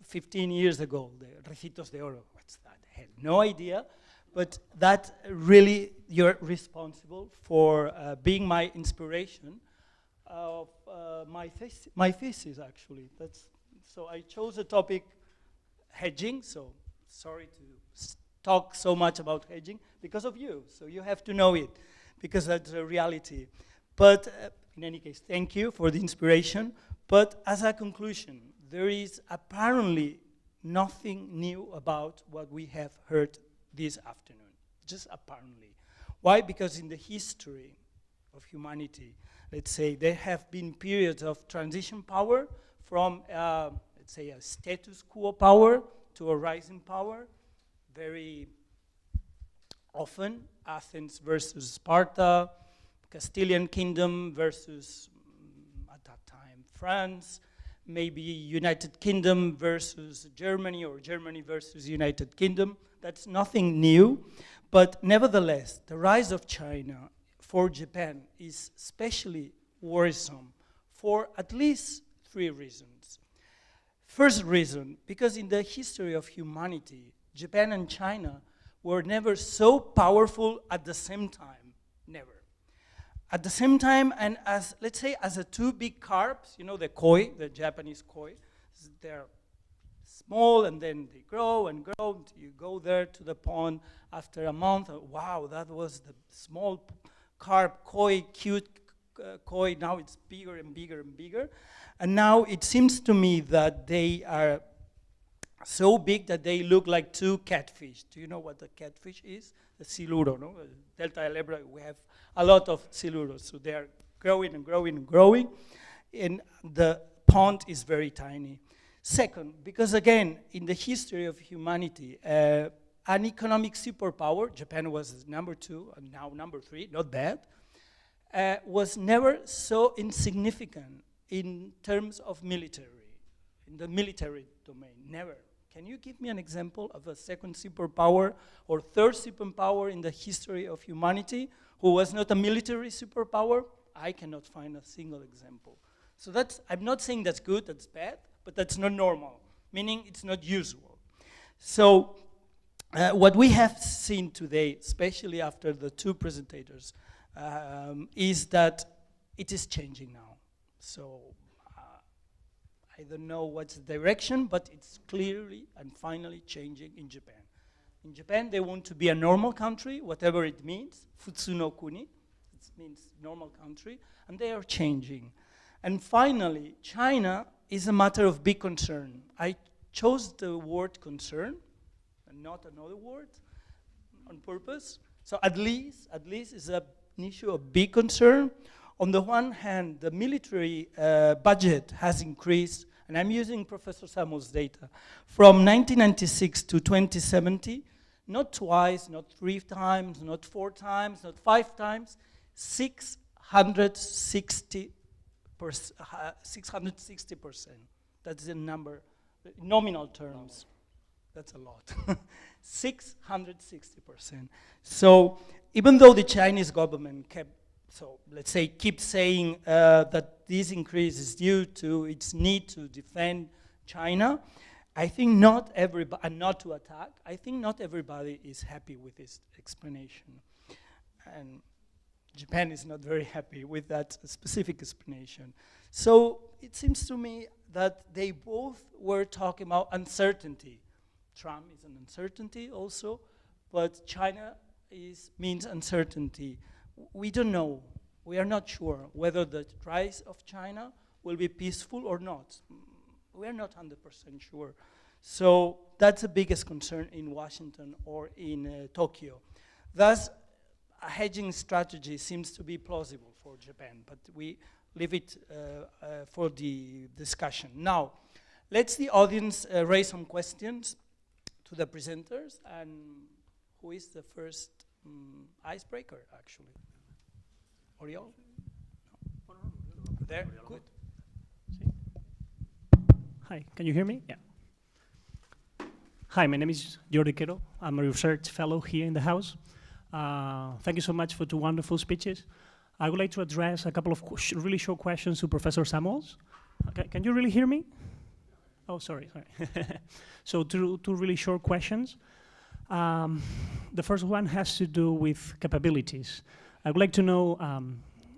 S4: 15 years ago, the Recitos de Oro, what's that? I had no idea, but that really, you're responsible for being my inspiration of my thesis, actually. So I chose a topic, hedging, so sorry to talk so much about hedging because of you, so you have to know it, because that's a reality. But in any case, thank you for the inspiration. But as a conclusion, there is apparently nothing new about what we have heard this afternoon, just apparently. Why? Because in the history of humanity, let's say, there have been periods of transition power from, let's say, a status quo power to a rising power. Very often, Athens versus Sparta, Castilian Kingdom versus, at that time, France, maybe United Kingdom versus Germany, or Germany versus United Kingdom. That's nothing new, but nevertheless, the rise of China for Japan is especially worrisome for at least 3 reasons. First reason, because in the history of humanity, Japan and China were never so powerful at the same time, never. At the same time, and as, let's say, as a 2 big carps, you know, the koi, the Japanese koi, they're small and then they grow and grow. You go there to the pond after a month, wow, that was the small carp, koi, cute koi, now it's bigger and bigger and bigger. And now it seems to me that they are so big that they look like 2 catfish. Do you know what the catfish is? The siluro, no? Delta Elebra, we have a lot of siluros, so they are growing and growing and growing, and the pond is very tiny. Second, because again, in the history of humanity, an economic superpower, Japan was number 2, and now number 3, not bad, was never so insignificant in terms of military, in the military domain, never. Can you give me an example of a second superpower or third superpower in the history of humanity who was not a military superpower? I cannot find a single example. So that's, I'm not saying that's good, that's bad, but that's not normal, meaning it's not usual. So what we have seen today, especially after the 2 presentators, is that it is changing now. So I don't know what's the direction, but it's clearly and finally changing in Japan. In Japan, they want to be a normal country, whatever it means, futsu no kuni, it means normal country, and they are changing. And finally, China is a matter of big concern. I chose the word concern, and not another word, on purpose. So at least is an issue of big concern. On the one hand, the military budget has increased, and I'm using Professor Samuel's data, from 1996 to 2070, not twice, not 3 times, not 4 times, not 5 times, 660%. That's the number, nominal terms. That's a lot. 660%. So even though the Chinese government keep saying that this increase is due to its need to defend China, I think not everybody, and not to attack, I think not everybody is happy with this explanation. And Japan is not very happy with that specific explanation. So it seems to me that they both were talking about uncertainty. Trump is an uncertainty also, but China means uncertainty. We don't know, we are not sure whether the rise of China will be peaceful or not. We are not 100% sure. So that's the biggest concern in Washington or in Tokyo. Thus, a hedging strategy seems to be plausible for Japan, but we leave it for the discussion. Now, let's the audience raise some questions to the presenters, and who is the first icebreaker, actually? Oriol? No. There, good.
S5: Hi, can you hear me? Yeah. Hi, my name is Jordi Quero. I'm a research fellow here in the house. Thank you so much for two wonderful speeches. I would like to address a couple of really short questions to Professor Samuels. Okay, can you really hear me? Oh, sorry. So two really short questions. The first one has to do with capabilities. I would like to know,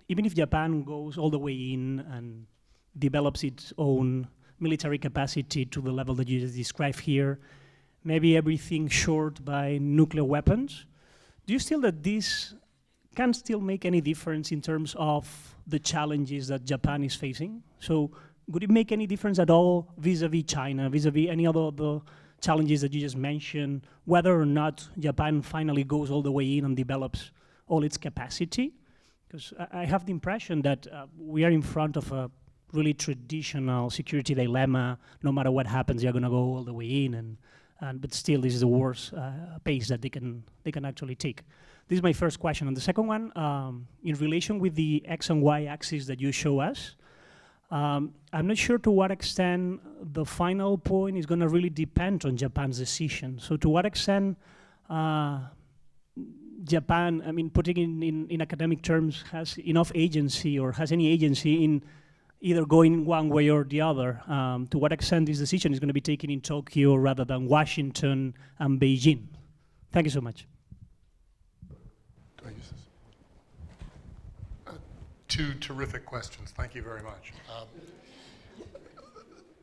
S5: even if Japan goes all the way in and develops its own military capacity to the level that you just described here, maybe everything short by nuclear weapons, do you feel that this can still make any difference in terms of the challenges that Japan is facing? So would it make any difference at all vis-a-vis China, vis-a-vis any other the challenges that you just mentioned, whether or not Japan finally goes all the way in and develops all its capacity? Because I have the impression that we are in front of a really traditional security dilemma. No matter what happens, they're going to go all the way in, but still, this is the worst pace that they can actually take. This is my first question. And the second one, in relation with the X and Y axis that you show us, I'm not sure to what extent the final point is going to really depend on Japan's decision. So to what extent Japan, I mean, putting in academic terms, has enough agency or has any agency in either going one way or the other? To what extent this decision is going to be taken in Tokyo rather than Washington and Beijing? Thank you so much.
S2: Do I use this? Two terrific questions. Thank you very much.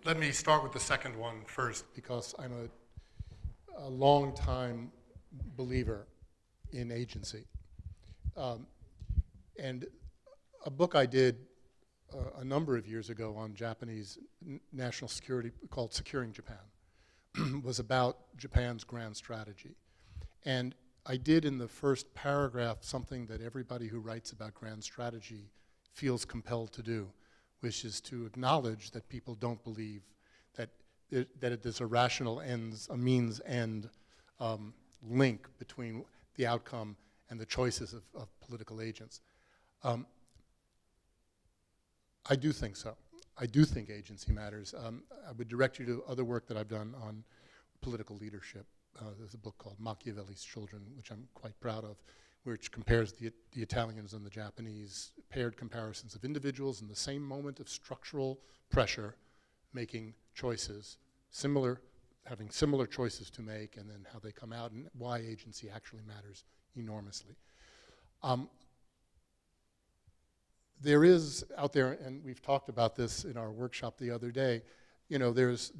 S2: Let me start with the second one first, because I'm a long-time believer in agency. And a book I did a number of years ago on Japanese national security called Securing Japan was about Japan's grand strategy. And I did in the first paragraph something that everybody who writes about grand strategy feels compelled to do, which is to acknowledge that people don't believe that there's a rational ends, a means-end link between the outcome and the choices of political agents. I do think so. I do think agency matters. I would direct you to other work that I've done on political leadership. There's a book called Machiavelli's Children, which I'm quite proud of, which compares the Italians and the Japanese, paired comparisons of individuals in the same moment of structural pressure, making choices, having similar choices to make, and then how they come out and why agency actually matters enormously. There is out there, and we've talked about this in our workshop the other day, you know, there's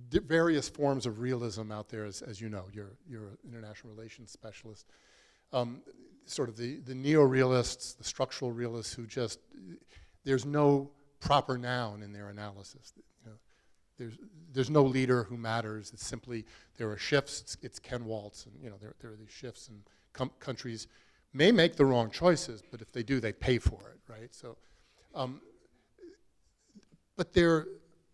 S2: various forms of realism out there, as you know. You're an international relations specialist. Sort of the neo-realists, the structural realists who just, there's no proper noun in their analysis. You know, there's no leader who matters. It's simply, there are shifts, it's Ken Waltz, and you know, there are these shifts, and countries may make the wrong choices, but if they do, they pay for it, right? So, but there,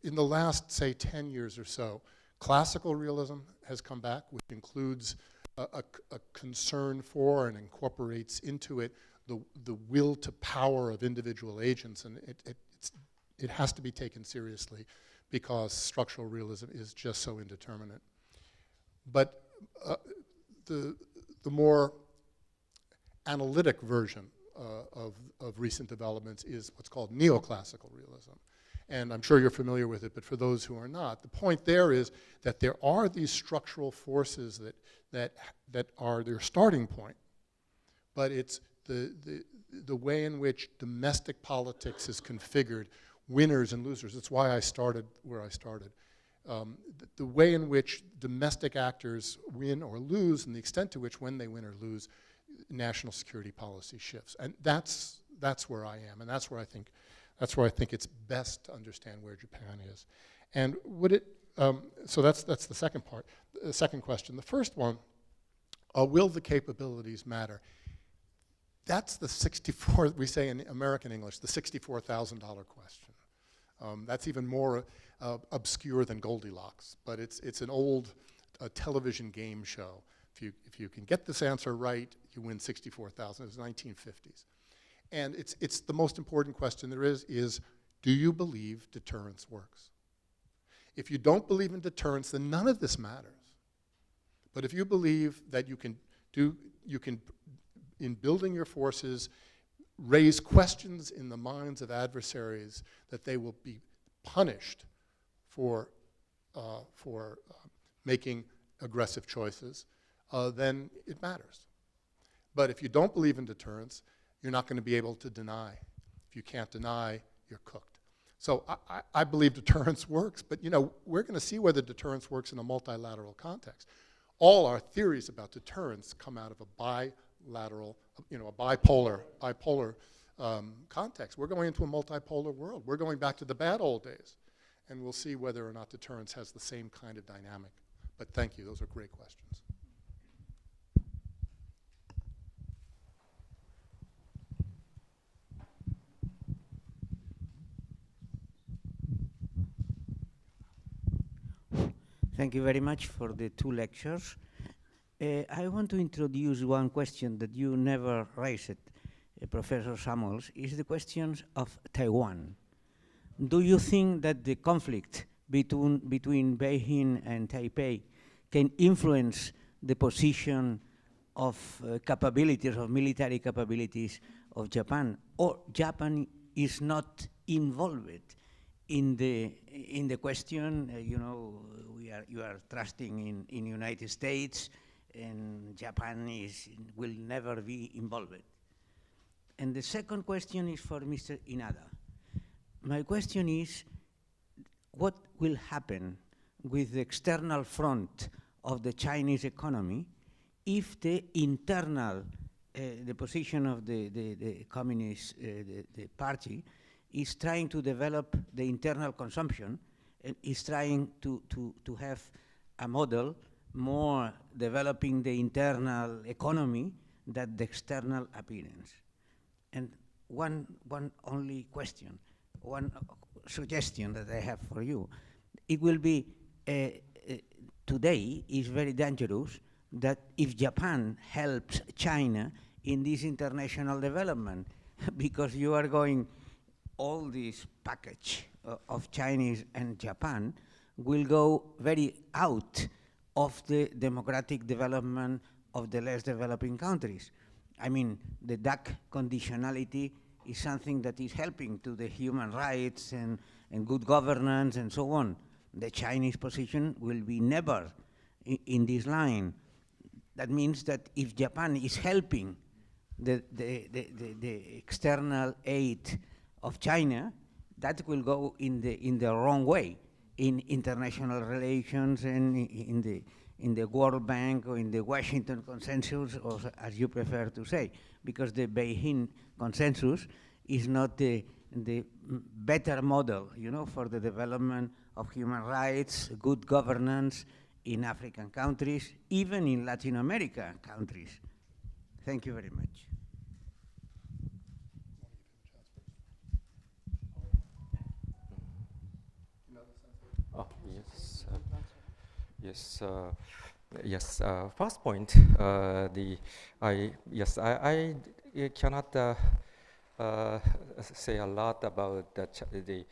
S2: in the last, say, 10 years or so, classical realism has come back, which includes a concern for and incorporates into it the will to power of individual agents, and it has to be taken seriously because structural realism is just so indeterminate. But the more analytic version of recent developments is what's called neoclassical realism. And I'm sure you're familiar with it, but for those who are not, the point there is that there are these structural forces that are their starting point, but it's the way in which domestic politics is configured, winners and losers. That's why I started where I started. The way in which domestic actors win or lose, and the extent to which when they win or lose, national security policy shifts. And that's where I am, and that's where I think it's best to understand where Japan is. And would it, so that's the second part, the second question. The first one, will the capabilities matter? That's the 64, we say in American English, the $64,000 question. That's even more obscure than Goldilocks, but it's an old television game show. If you can get this answer right, you win $64,000. It was the 1950s. And it's the most important question there is do you believe deterrence works? If you don't believe in deterrence, then none of this matters. But if you believe that you can, in building your forces, raise questions in the minds of adversaries that they will be punished for making aggressive choices, then it matters. But if you don't believe in deterrence, you're not going to be able to deny. If you can't deny, you're cooked. So I believe deterrence works, but we're going to see whether deterrence works in a multilateral context. All our theories about deterrence come out of a bilateral, a bipolar context. We're going into a multipolar world. We're going back to the bad old days, and we'll see whether or not deterrence has the same kind of dynamic. But thank you, those are great questions.
S6: Thank you very much for the two lectures. I want to introduce one question that you never raised, Professor Samuels, is the question of Taiwan. Do you think that the conflict between Beijing and Taipei can influence the position of capabilities, of military capabilities of Japan, or Japan is not involved in the question? You are trusting in United States, and Japan will never be involved. And the second question is for Mr. Inada. My question is, what will happen with the external front of the Chinese economy if the internal, the position of the Communist the party is trying to develop the internal consumption and is trying to have a model more developing the internal economy than the external appearance? And one only question, one suggestion that I have for you. It will be, today is very dangerous that if Japan helps China in this international development, because you are going, all this package of Chinese and Japan will go very out of the democratic development of the less developing countries. I mean, the DAC conditionality is something that is helping to the human rights and good governance and so on. The Chinese position will be never in this line. That means that if Japan is helping the external aid of China, that will go in the wrong way in international relations and in the World Bank or in the Washington Consensus, or as you prefer to say, because the Beijing Consensus is not the better model, for the development of human rights, good governance in African countries, even in Latin America countries. Thank you very much.
S3: Yes. First point, I cannot say a lot about the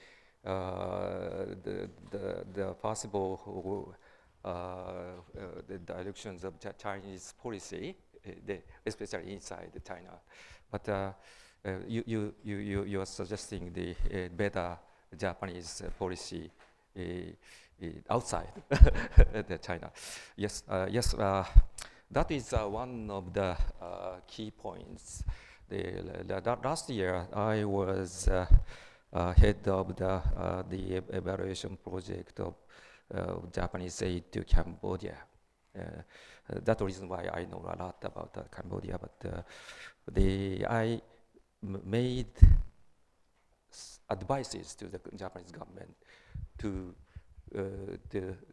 S3: possible the directions of Chinese policy, especially inside China. But you are suggesting the better Japanese policy outside the China. Yes, that is one of the key points. Last year, I was head of the evaluation project of Japanese aid to Cambodia. That's the reason why I know a lot about Cambodia. But I made advices to the Japanese government to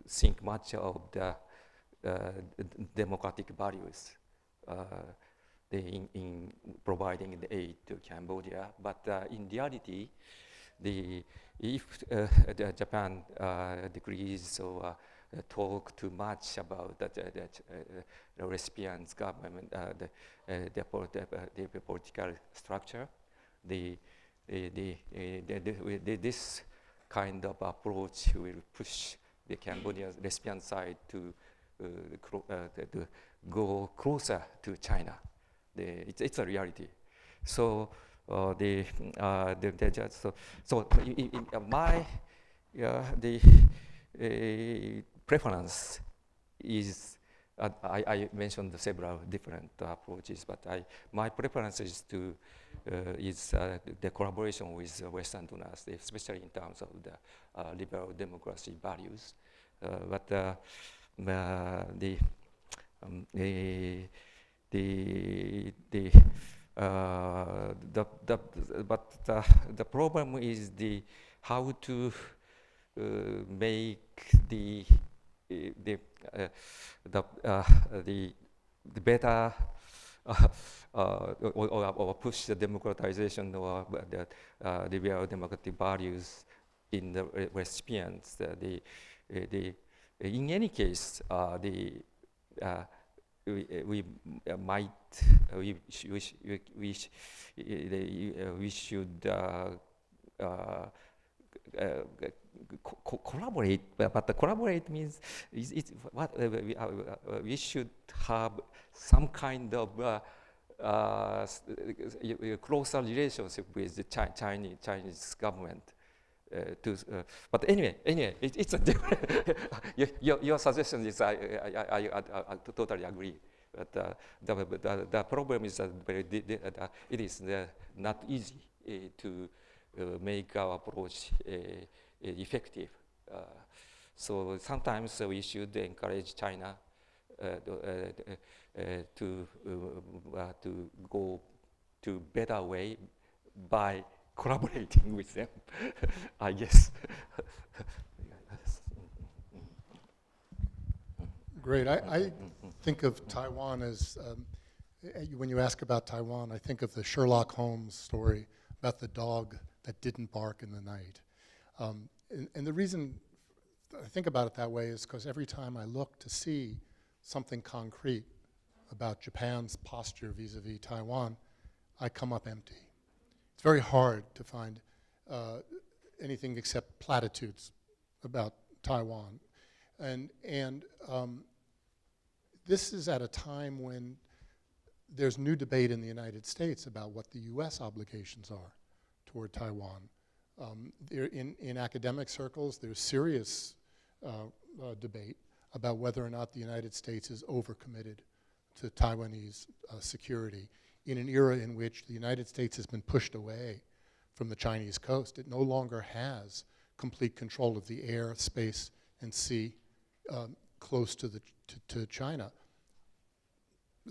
S3: think much of the democratic values in providing the aid to Cambodia. But in reality, if Japan decrees or talk too much about the recipient's government, the political structure, this kind of approach will push the Cambodian recipient side to go closer to China. It's a reality. So my preference is I mentioned several different approaches, but my preference is to the collaboration with Western donors, especially in terms of the liberal democracy values. But the problem is how to make the better or push the democratization or the liberal democratic values in the recipients. In any case, we should collaborate, but the collaborate means we should have some kind of closer relationship with the Chinese government. But anyway, it's a different. your suggestion is I totally agree. But the problem is that it is not easy to make our approach effective. So sometimes we should encourage China to go to better way by collaborating with them, I guess.
S2: Great. I think of Taiwan as, when you ask about Taiwan, I think of the Sherlock Holmes story about the dog that didn't bark in the night. And the reason I think about it that way is because every time I look to see something concrete about Japan's posture vis-a-vis Taiwan, I come up empty. It's very hard to find anything except platitudes about Taiwan. And this is at a time when there's new debate in the United States about what the US obligations are toward Taiwan. In academic circles, there's serious debate about whether or not the United States is overcommitted to Taiwanese security in an era in which the United States has been pushed away from the Chinese coast. It no longer has complete control of the air, space, and sea close to China.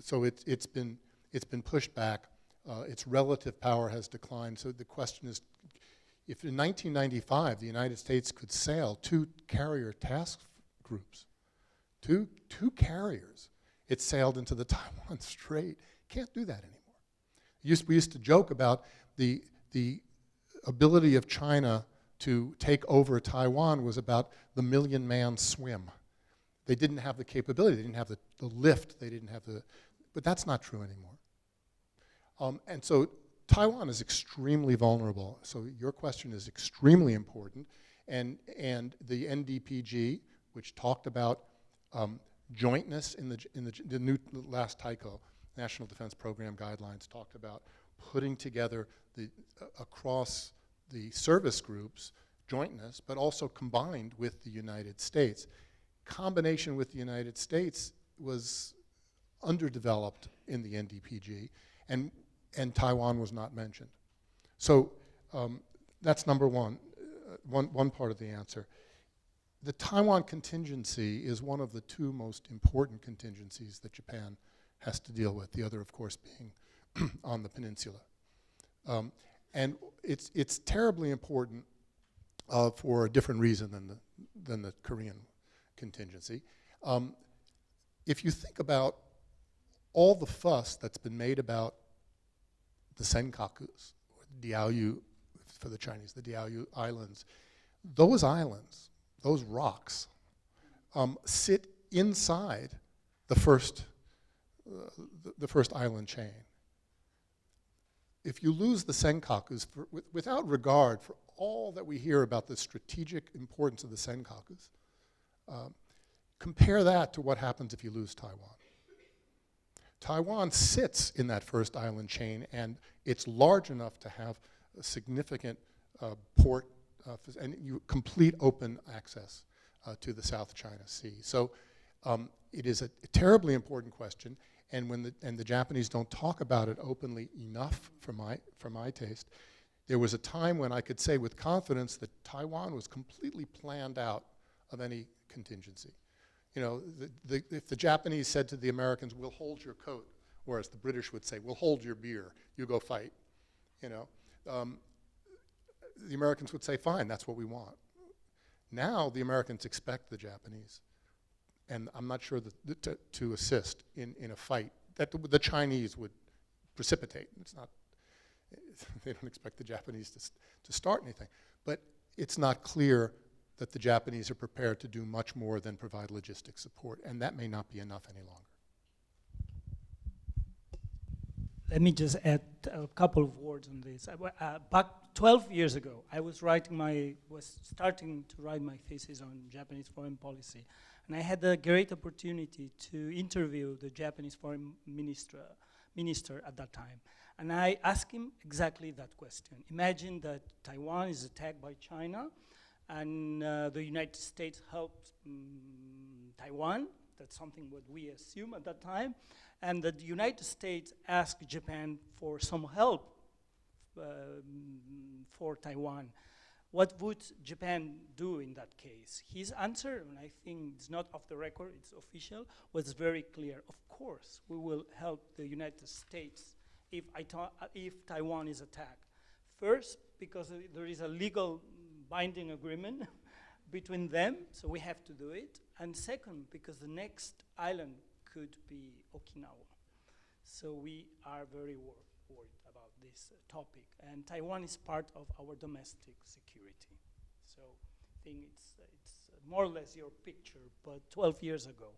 S2: So it's been pushed back. Its relative power has declined. So the question is, if in 1995 the United States could sail 2 carrier task groups, two carriers, it sailed into the Taiwan Strait. Can't do that anymore. We used to joke about the ability of China to take over Taiwan was about the million-man swim. They didn't have the capability, they didn't have the lift, they didn't have but that's not true anymore. And so Taiwan is extremely vulnerable. So your question is extremely important. And the NDPG, which talked about jointness in the new last TICO, National Defense Program Guidelines, talked about putting together across the service groups jointness, but also combined with the United States. Combination with the United States was underdeveloped in the NDPG, and Taiwan was not mentioned. So that's number one, one part of the answer. The Taiwan contingency is one of the 2 most important contingencies that Japan has to deal with, the other, of course, being on the peninsula. And it's terribly important for a different reason than the Korean contingency. If you think about all the fuss that's been made about the Senkakus, or Diaoyu for the Chinese, the Diaoyu Islands, those islands, those rocks, sit inside the first island chain. If you lose the Senkakus, without regard for all that we hear about the strategic importance of the Senkakus, Compare that to what happens if you lose Taiwan. Taiwan sits in that first island chain, and it's large enough to have a significant port and complete open access to the South China Sea. So it is a terribly important question, and when the Japanese don't talk about it openly enough, for my taste, there was a time when I could say with confidence that Taiwan was completely planned out of any contingency. You know, if the Japanese said to the Americans, "We'll hold your coat," whereas the British would say, "We'll hold your beer, you go fight," you know, the Americans would say, "Fine, that's what we want." Now the Americans expect the Japanese, and I'm not sure that to assist in a fight that the Chinese would precipitate. It's not, they don't expect the Japanese to start anything, but it's not clear that the Japanese are prepared to do much more than provide logistic support, and that may not be enough any longer.
S4: Let me just add a couple of words on this. Back 12 years ago, I was starting to write my thesis on Japanese foreign policy, and I had the great opportunity to interview the Japanese foreign minister at that time. And I asked him exactly that question. Imagine that Taiwan is attacked by China, and the United States helped Taiwan. That's something what we assume at that time. And the United States asked Japan for some help for Taiwan. What would Japan do in that case? His answer, and I think it's not off the record, it's official, was very clear. Of course, we will help the United States if Taiwan is attacked. First, because there is a legal binding agreement between them, so we have to do it. And second, because the next island could be Okinawa. So we are very worried about this topic. And Taiwan is part of our domestic security. So I think it's more or less your picture, but 12 years ago.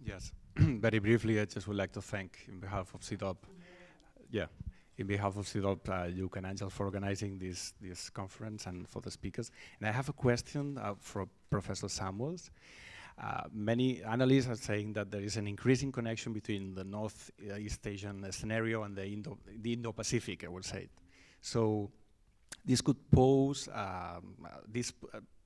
S7: Yes, very briefly, I just would like to thank, in behalf of SIDOP, Lluc and Àngels for organizing this conference and for the speakers. And I have a question for Professor Samuels. Many analysts are saying that there is an increasing connection between the Northeast Asian scenario and the Indo-Pacific, I would say. So this could pose,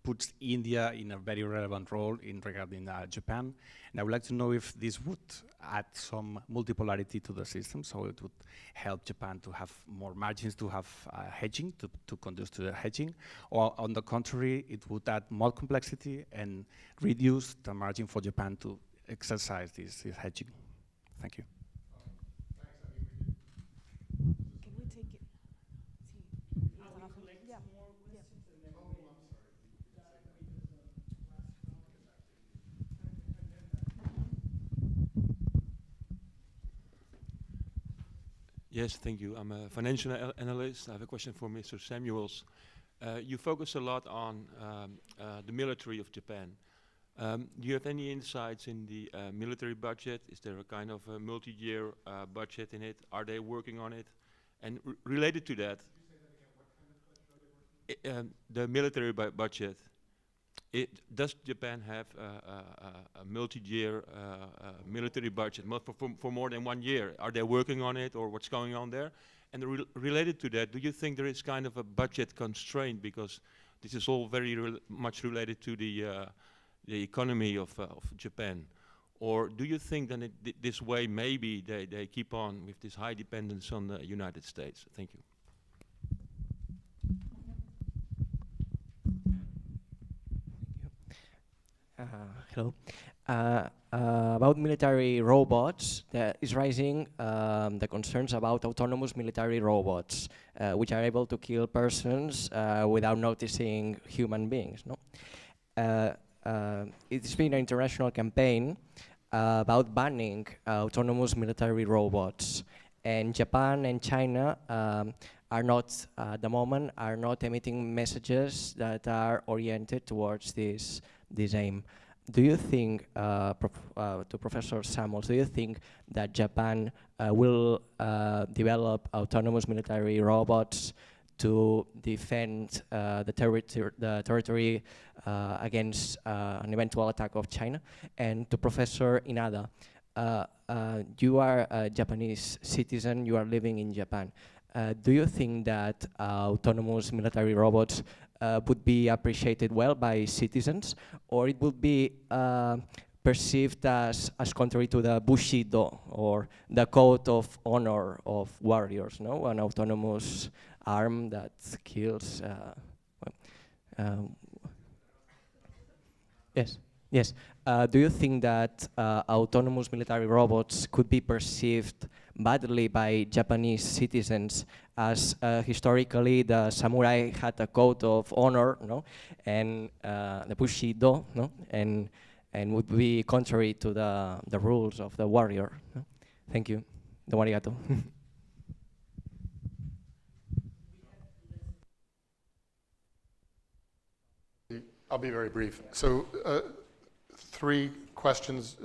S7: puts India in a very relevant role regarding Japan. And I would like to know if this would add some multipolarity to the system, so it would help Japan to have more margins to have hedging, to conduce to the hedging, or on the contrary, it would add more complexity and reduce the margin for Japan to exercise this hedging. Thank you.
S8: Can we take it?
S9: Yes, thank you. I'm a financial analyst. I have a question for Mr. Samuels. You focus a lot on the military of Japan. Do you have any insights in the military budget? Is there a kind of a multi-year budget in it? Are they working on it? And related to that, the military budget, does Japan have a multi-year military budget for more than 1 year? Are they working on it, or what's going on there? And related to that, do you think there is kind of a budget constraint, because this is all very much related to the economy of Japan? Or do you think that this way maybe they keep on with this high dependence on the United States? Thank you.
S10: Hello. About military robots, there is rising the concerns about autonomous military robots, which are able to kill persons without noticing human beings. No? It's been an international campaign about banning autonomous military robots, and Japan and China are not, at the moment, are not emitting messages that are oriented towards this aim. do you think, to Professor Samuels, do you think that Japan will develop autonomous military robots to defend the territory against an eventual attack of China? And to Professor Inada, you are a Japanese citizen, you are living in Japan. Do you think that autonomous military robots would be appreciated well by citizens, or it would be perceived as contrary to the Bushido, or the code of honor of warriors, no? An autonomous arm that kills. Yes, yes. Do you think that autonomous military robots could be perceived badly by Japanese citizens, as historically the samurai had a code of honor, no, and the Bushido, no, and would be contrary to the rules of the warrior? No? Thank you. Domo arigato.
S2: I'll be very brief. So, 3 questions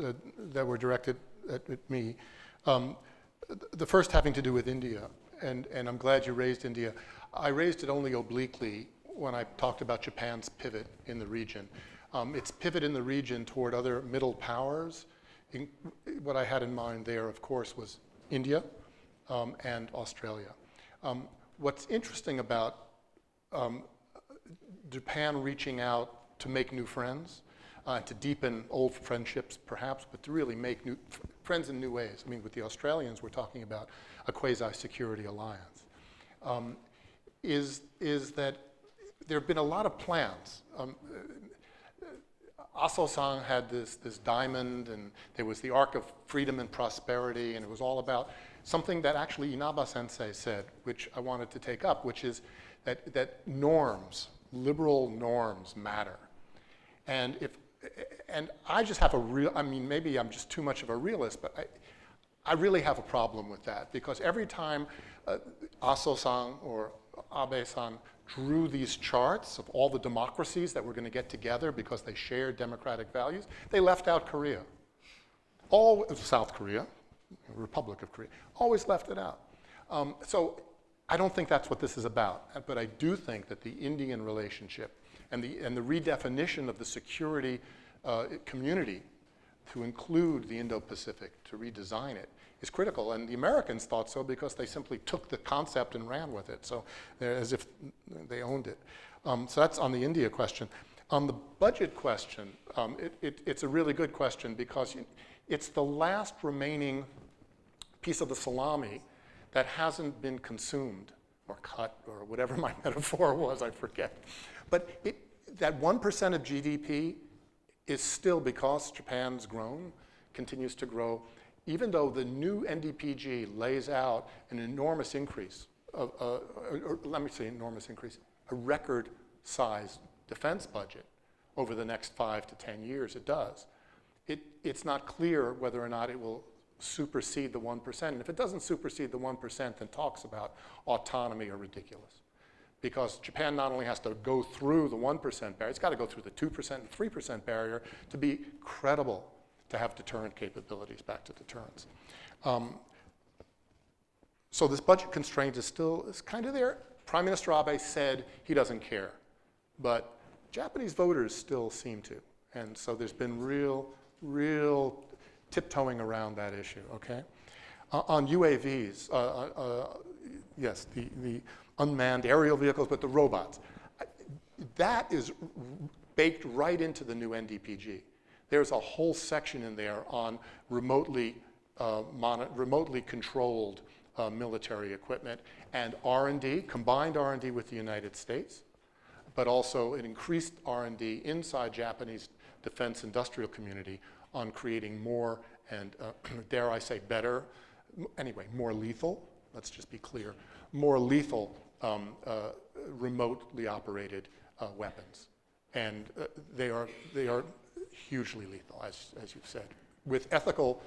S2: that were directed at me. The first having to do with India, and I'm glad you raised India. I raised it only obliquely when I talked about Japan's pivot in the region. Its pivot in the region toward other middle powers, what I had in mind there, of course, was India and Australia. What's interesting about Japan reaching out to make new friends, to deepen old friendships perhaps, but to really make new friends in new ways. I mean, with the Australians, we're talking about a quasi-security alliance. Is that there have been a lot of plans. Aso-san had this diamond, and there was the Arc of Freedom and Prosperity, and it was all about something that actually Inaba-sensei said, which I wanted to take up, which is that norms, liberal norms matter. And I just have I mean, maybe I'm just too much of a realist, but I really have a problem with that, because every time Aso-san or Abe-san drew these charts of all the democracies that were going to get together because they shared democratic values, they left out Korea. South Korea, Republic of Korea, always left it out. So I don't think that's what this is about, but I do think that the Indian relationship and the redefinition of the security community to include the Indo-Pacific, to redesign it, is critical. And the Americans thought so because they simply took the concept and ran with it, so as if they owned it. So that's on the India question. On the budget question, it's a really good question, because it's the last remaining piece of the salami that hasn't been consumed or cut, or whatever my metaphor was, I forget. But that 1% of GDP is still, because Japan's grown, continues to grow, even though the new NDPG lays out an enormous increase, let me say enormous increase, a record-sized defense budget over the next 5 to 10 years. It does. It's not clear whether or not it will supersede the 1%. And if it doesn't supersede the 1%, then talks about autonomy are ridiculous. Because Japan not only has to go through the 1% barrier, it's got to go through the 2% and 3% barrier to be credible, to have deterrent capabilities, back to deterrence. So this budget constraint is kind of there. Prime Minister Abe said he doesn't care, but Japanese voters still seem to. And so there's been real tiptoeing around that issue, okay? On UAVs, yes, the unmanned aerial vehicles, but the robots. That is baked right into the new NDPG. There's a whole section in there on remotely controlled military equipment and R&D, combined R&D with the United States, but also an increased R&D inside Japanese defense industrial community on creating more and, dare I say, better, anyway, more lethal, let's just be clear, more lethal remotely operated weapons. And they are hugely lethal, as you've said, with ethical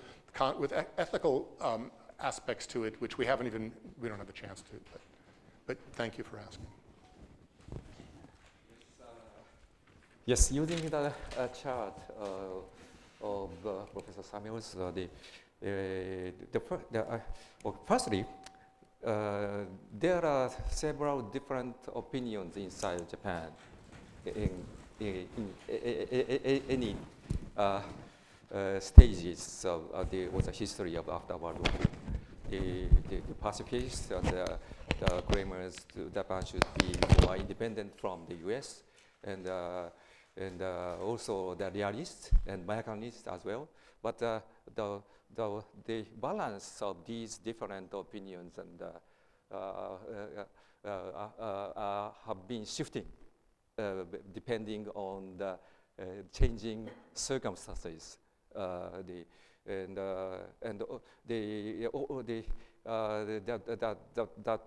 S2: aspects to it, which we don't have a chance to, but thank you for asking.
S3: Yes, using the chart of Professor Samuels, firstly, there are several different opinions inside Japan in any stages of the history of after World War II. The pacifists and the claimers Japan should be more independent from the U.S. and also the realists and mechanists as well. But the balance of these different opinions and have been shifting depending on the changing circumstances. The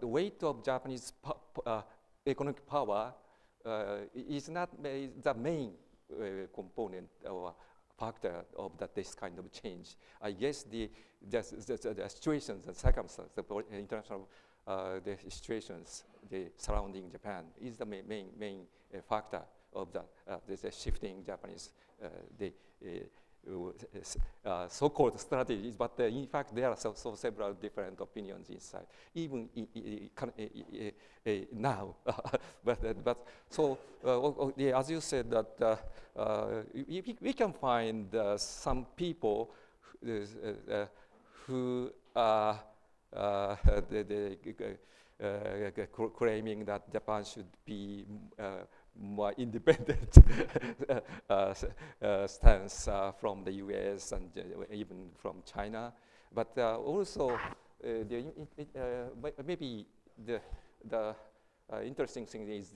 S3: weight of Japanese economic power is not the main component or factor of this kind of change. I guess the situations and circumstances, the international the situations surrounding Japan is the main factor of the shifting Japanese so-called strategies, but in fact there are several different opinions inside, even now. but so as you said that we can find some people who are claiming that Japan should be more independent stance from the U.S. and even from China, but also maybe the interesting thing is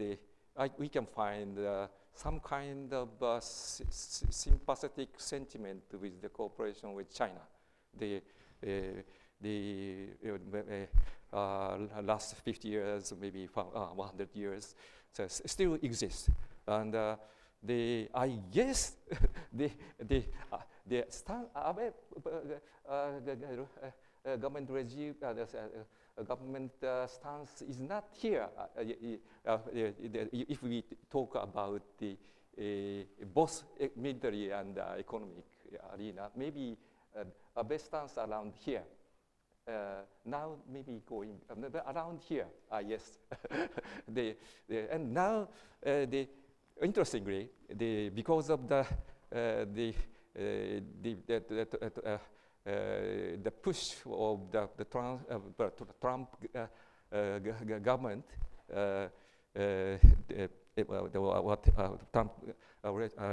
S3: we can find some kind of sympathetic sentiment with the cooperation with China. The last 50 years, maybe 100 years, still exists, and I guess the government regime, government stance is not here. If we talk about the both military and economic arena, maybe a best stance around here. Now maybe going around here, yes. And now, interestingly, because of the push of the Trump government, Trump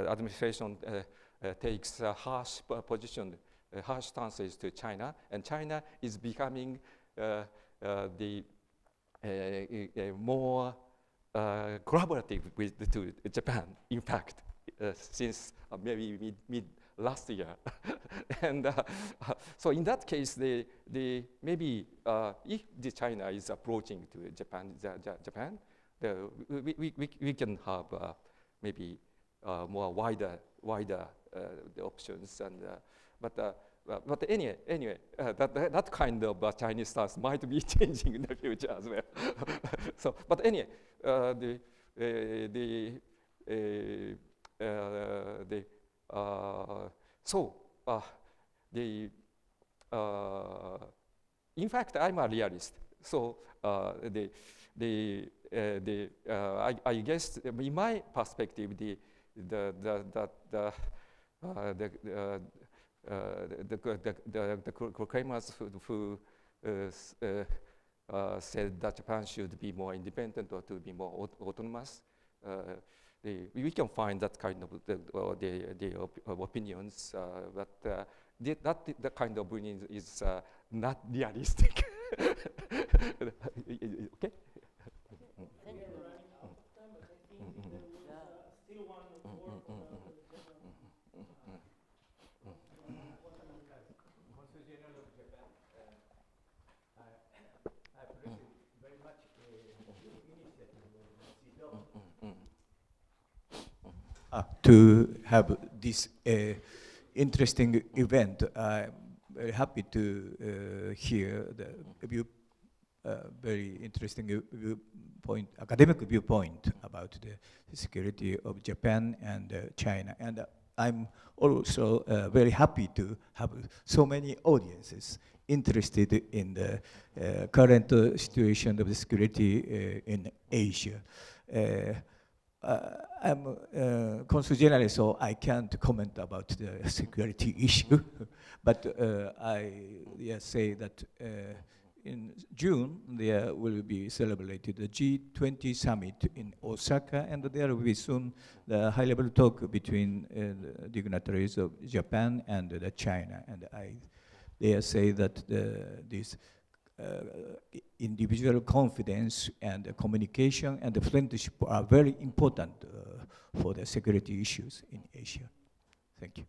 S3: administration takes a harsh position, harsh stances to China, and China is becoming more collaborative to Japan, in fact, since maybe mid last year. And so in that case, maybe if China is approaching to Japan, we can have maybe more wider the options, and but anyway, that kind of Chinese stance might be changing in the future as well. So, but anyway, in fact, I'm a realist. So I guess in my perspective, the claimers who said that Japan should be more independent or to be more autonomous, we can find that kind of opinions, but that kind of opinion is not realistic. Okay.
S11: To have this interesting event. I'm very happy to hear the very interesting viewpoint, academic viewpoint about the security of Japan and China. And I'm also very happy to have so many audiences interested in the current situation of the security in Asia. I'm a consul general, so I can't comment about the security issue. But I say that in June, there will be celebrated the G20 summit in Osaka, and there will be soon the high-level talk between the dignitaries of Japan and China. And I dare say that this individual confidence and communication and the friendship are very important for the security issues in Asia. Thank you.